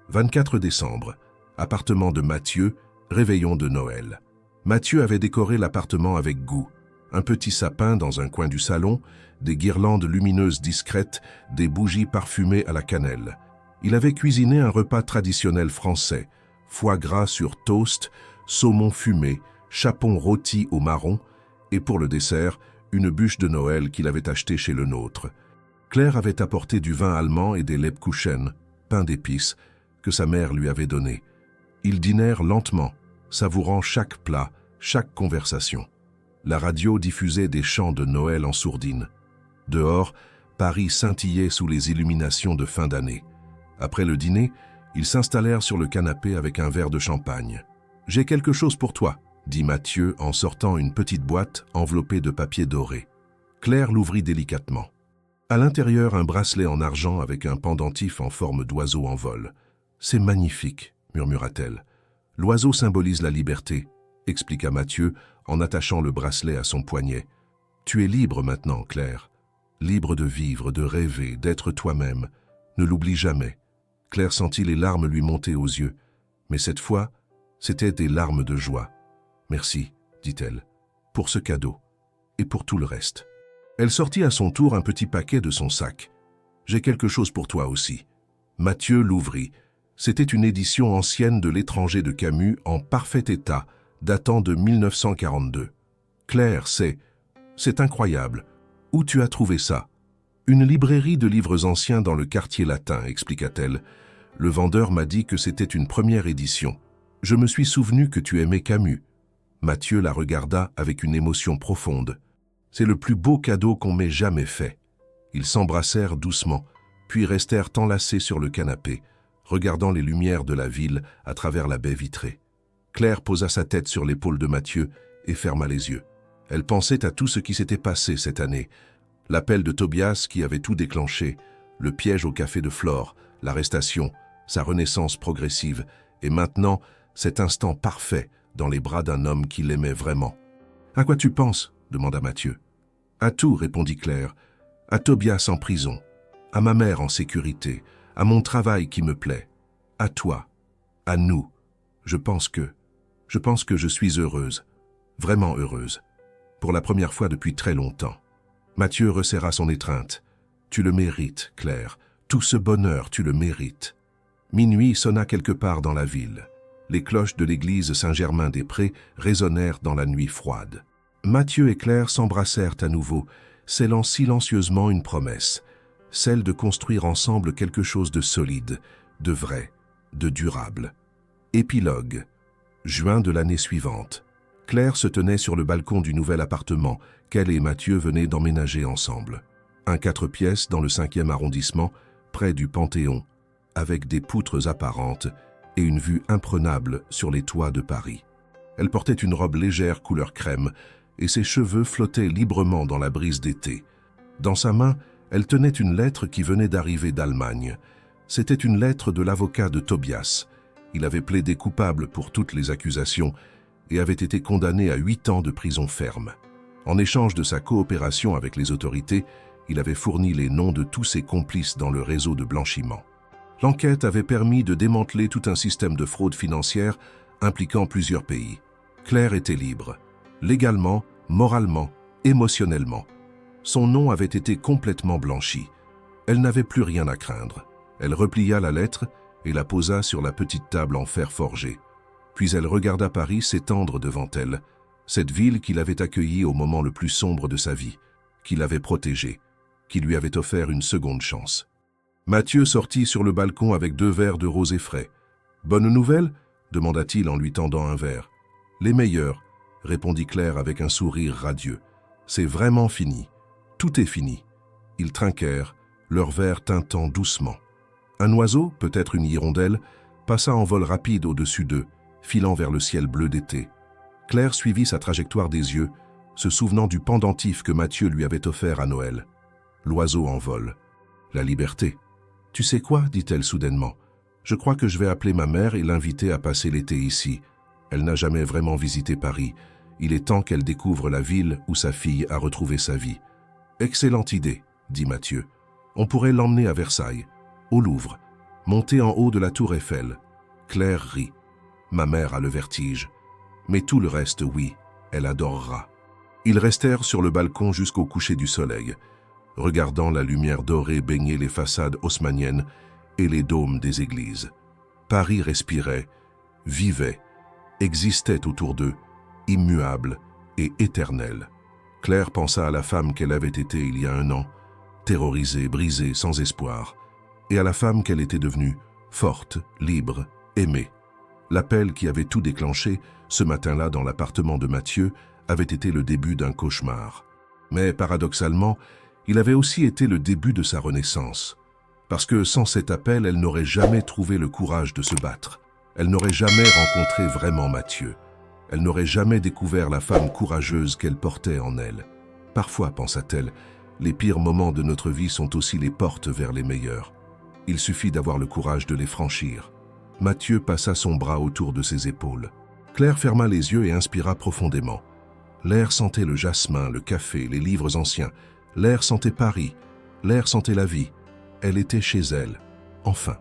24 décembre, appartement de Mathieu, réveillon de Noël. Mathieu avait décoré l'appartement avec goût. Un petit sapin dans un coin du salon, des guirlandes lumineuses discrètes, des bougies parfumées à la cannelle. Il avait cuisiné un repas traditionnel français, foie gras sur toast, saumon fumé, chapon rôti au marron, et pour le dessert, une bûche de Noël qu'il avait achetée chez le nôtre. Claire avait apporté du vin allemand et des Lebkuchen, pain d'épices, que sa mère lui avait donné. Ils dînèrent lentement, savourant chaque plat, chaque conversation. La radio diffusait des chants de Noël en sourdine. Dehors, Paris scintillait sous les illuminations de fin d'année. Après le dîner, ils s'installèrent sur le canapé avec un verre de champagne. « J'ai quelque chose pour toi », dit Mathieu en sortant une petite boîte enveloppée de papier doré. Claire l'ouvrit délicatement. À l'intérieur, un bracelet en argent avec un pendentif en forme d'oiseau en vol. « C'est magnifique », murmura-t-elle. « L'oiseau symbolise la liberté », expliqua Mathieu en attachant le bracelet à son poignet. « Tu es libre maintenant, Claire. Libre de vivre, de rêver, d'être toi-même. Ne l'oublie jamais. » Claire sentit les larmes lui monter aux yeux. Mais cette fois, c'étaient des larmes de joie. « Merci, dit-elle, pour ce cadeau et pour tout le reste. » Elle sortit à son tour un petit paquet de son sac. « J'ai quelque chose pour toi aussi. » Mathieu l'ouvrit. C'était une édition ancienne de L'Étranger de Camus en parfait état, datant de 1942. « Claire, c'est incroyable. Où tu as trouvé ça ?»« Une librairie de livres anciens dans le quartier latin, expliqua-t-elle. Le vendeur m'a dit que c'était une première édition. Je me suis souvenu que tu aimais Camus. Mathieu la regarda avec une émotion profonde. C'est le plus beau cadeau qu'on m'ait jamais fait. Ils s'embrassèrent doucement, puis restèrent enlacés sur le canapé, regardant les lumières de la ville à travers la baie vitrée. Claire posa sa tête sur l'épaule de Mathieu et ferma les yeux. Elle pensait à tout ce qui s'était passé cette année. L'appel de Tobias qui avait tout déclenché, le piège au café de Flore, l'arrestation, sa renaissance progressive, et maintenant, cet instant parfait dans les bras d'un homme qui l'aimait vraiment. « À quoi tu penses » demanda Mathieu. « À tout » répondit Claire. « À Tobias en prison, à ma mère en sécurité, à mon travail qui me plaît, à toi, à nous. Je pense que je suis heureuse, vraiment heureuse, pour la première fois depuis très longtemps. » Mathieu resserra son étreinte. « Tu le mérites, Claire. Tout ce bonheur, tu le mérites. » Minuit sonna quelque part dans la ville. Les cloches de l'église Saint-Germain-des-Prés résonnèrent dans la nuit froide. Mathieu et Claire s'embrassèrent à nouveau, scellant silencieusement une promesse, celle de construire ensemble quelque chose de solide, de vrai, de durable. Épilogue. Juin de l'année suivante. Claire se tenait sur le balcon du nouvel appartement qu'elle et Mathieu venaient d'emménager ensemble. Un 4 pièces dans le 5e arrondissement, près du Panthéon, avec des poutres apparentes et une vue imprenable sur les toits de Paris. Elle portait une robe légère couleur crème et ses cheveux flottaient librement dans la brise d'été. Dans sa main, elle tenait une lettre qui venait d'arriver d'Allemagne. C'était une lettre de l'avocat de Tobias. Il avait plaidé coupable pour toutes les accusations et avait été condamné à 8 ans de prison ferme. En échange de sa coopération avec les autorités, il avait fourni les noms de tous ses complices dans le réseau de blanchiment. L'enquête avait permis de démanteler tout un système de fraude financière impliquant plusieurs pays. Claire était libre, légalement, moralement, émotionnellement. Son nom avait été complètement blanchi. Elle n'avait plus rien à craindre. Elle replia la lettre et la posa sur la petite table en fer forgé. Puis elle regarda Paris s'étendre devant elle, cette ville qui l'avait accueillie au moment le plus sombre de sa vie, qui l'avait protégée, qui lui avait offert une seconde chance. Mathieu sortit sur le balcon avec 2 verres de rosé frais. « Bonne nouvelle » demanda-t-il en lui tendant un verre. « Les meilleurs » répondit Claire avec un sourire radieux. « C'est vraiment fini. Tout est fini. » Ils trinquèrent, leurs verres tintant doucement. Un oiseau, peut-être une hirondelle, passa en vol rapide au-dessus d'eux, filant vers le ciel bleu d'été. Claire suivit sa trajectoire des yeux, se souvenant du pendentif que Mathieu lui avait offert à Noël. L'oiseau en vol. La liberté. « Tu sais quoi » dit-elle soudainement. « Je crois que je vais appeler ma mère et l'inviter à passer l'été ici. Elle n'a jamais vraiment visité Paris. Il est temps qu'elle découvre la ville où sa fille a retrouvé sa vie. »« Excellente idée » dit Mathieu. « On pourrait l'emmener à Versailles, au Louvre, monter en haut de la tour Eiffel. » Claire rit. « Ma mère a le vertige. Mais tout le reste, oui, elle adorera. » Ils restèrent sur le balcon jusqu'au coucher du soleil, regardant la lumière dorée baigner les façades haussmanniennes et les dômes des églises. Paris respirait, vivait, existait autour d'eux, immuable et éternel. Claire pensa à la femme qu'elle avait été il y a 1 an, terrorisée, brisée, sans espoir, et à la femme qu'elle était devenue, forte, libre, aimée. L'appel qui avait tout déclenché, ce matin-là dans l'appartement de Mathieu, avait été le début d'un cauchemar. Mais paradoxalement, il avait aussi été le début de sa renaissance. Parce que sans cet appel, elle n'aurait jamais trouvé le courage de se battre. Elle n'aurait jamais rencontré vraiment Mathieu. Elle n'aurait jamais découvert la femme courageuse qu'elle portait en elle. Parfois, pensa-t-elle, les pires moments de notre vie sont aussi les portes vers les meilleurs. Il suffit d'avoir le courage de les franchir. Mathieu passa son bras autour de ses épaules. Claire ferma les yeux et inspira profondément. L'air sentait le jasmin, le café, les livres anciens. L'air sentait Paris. L'air sentait la vie. Elle était chez elle. Enfin.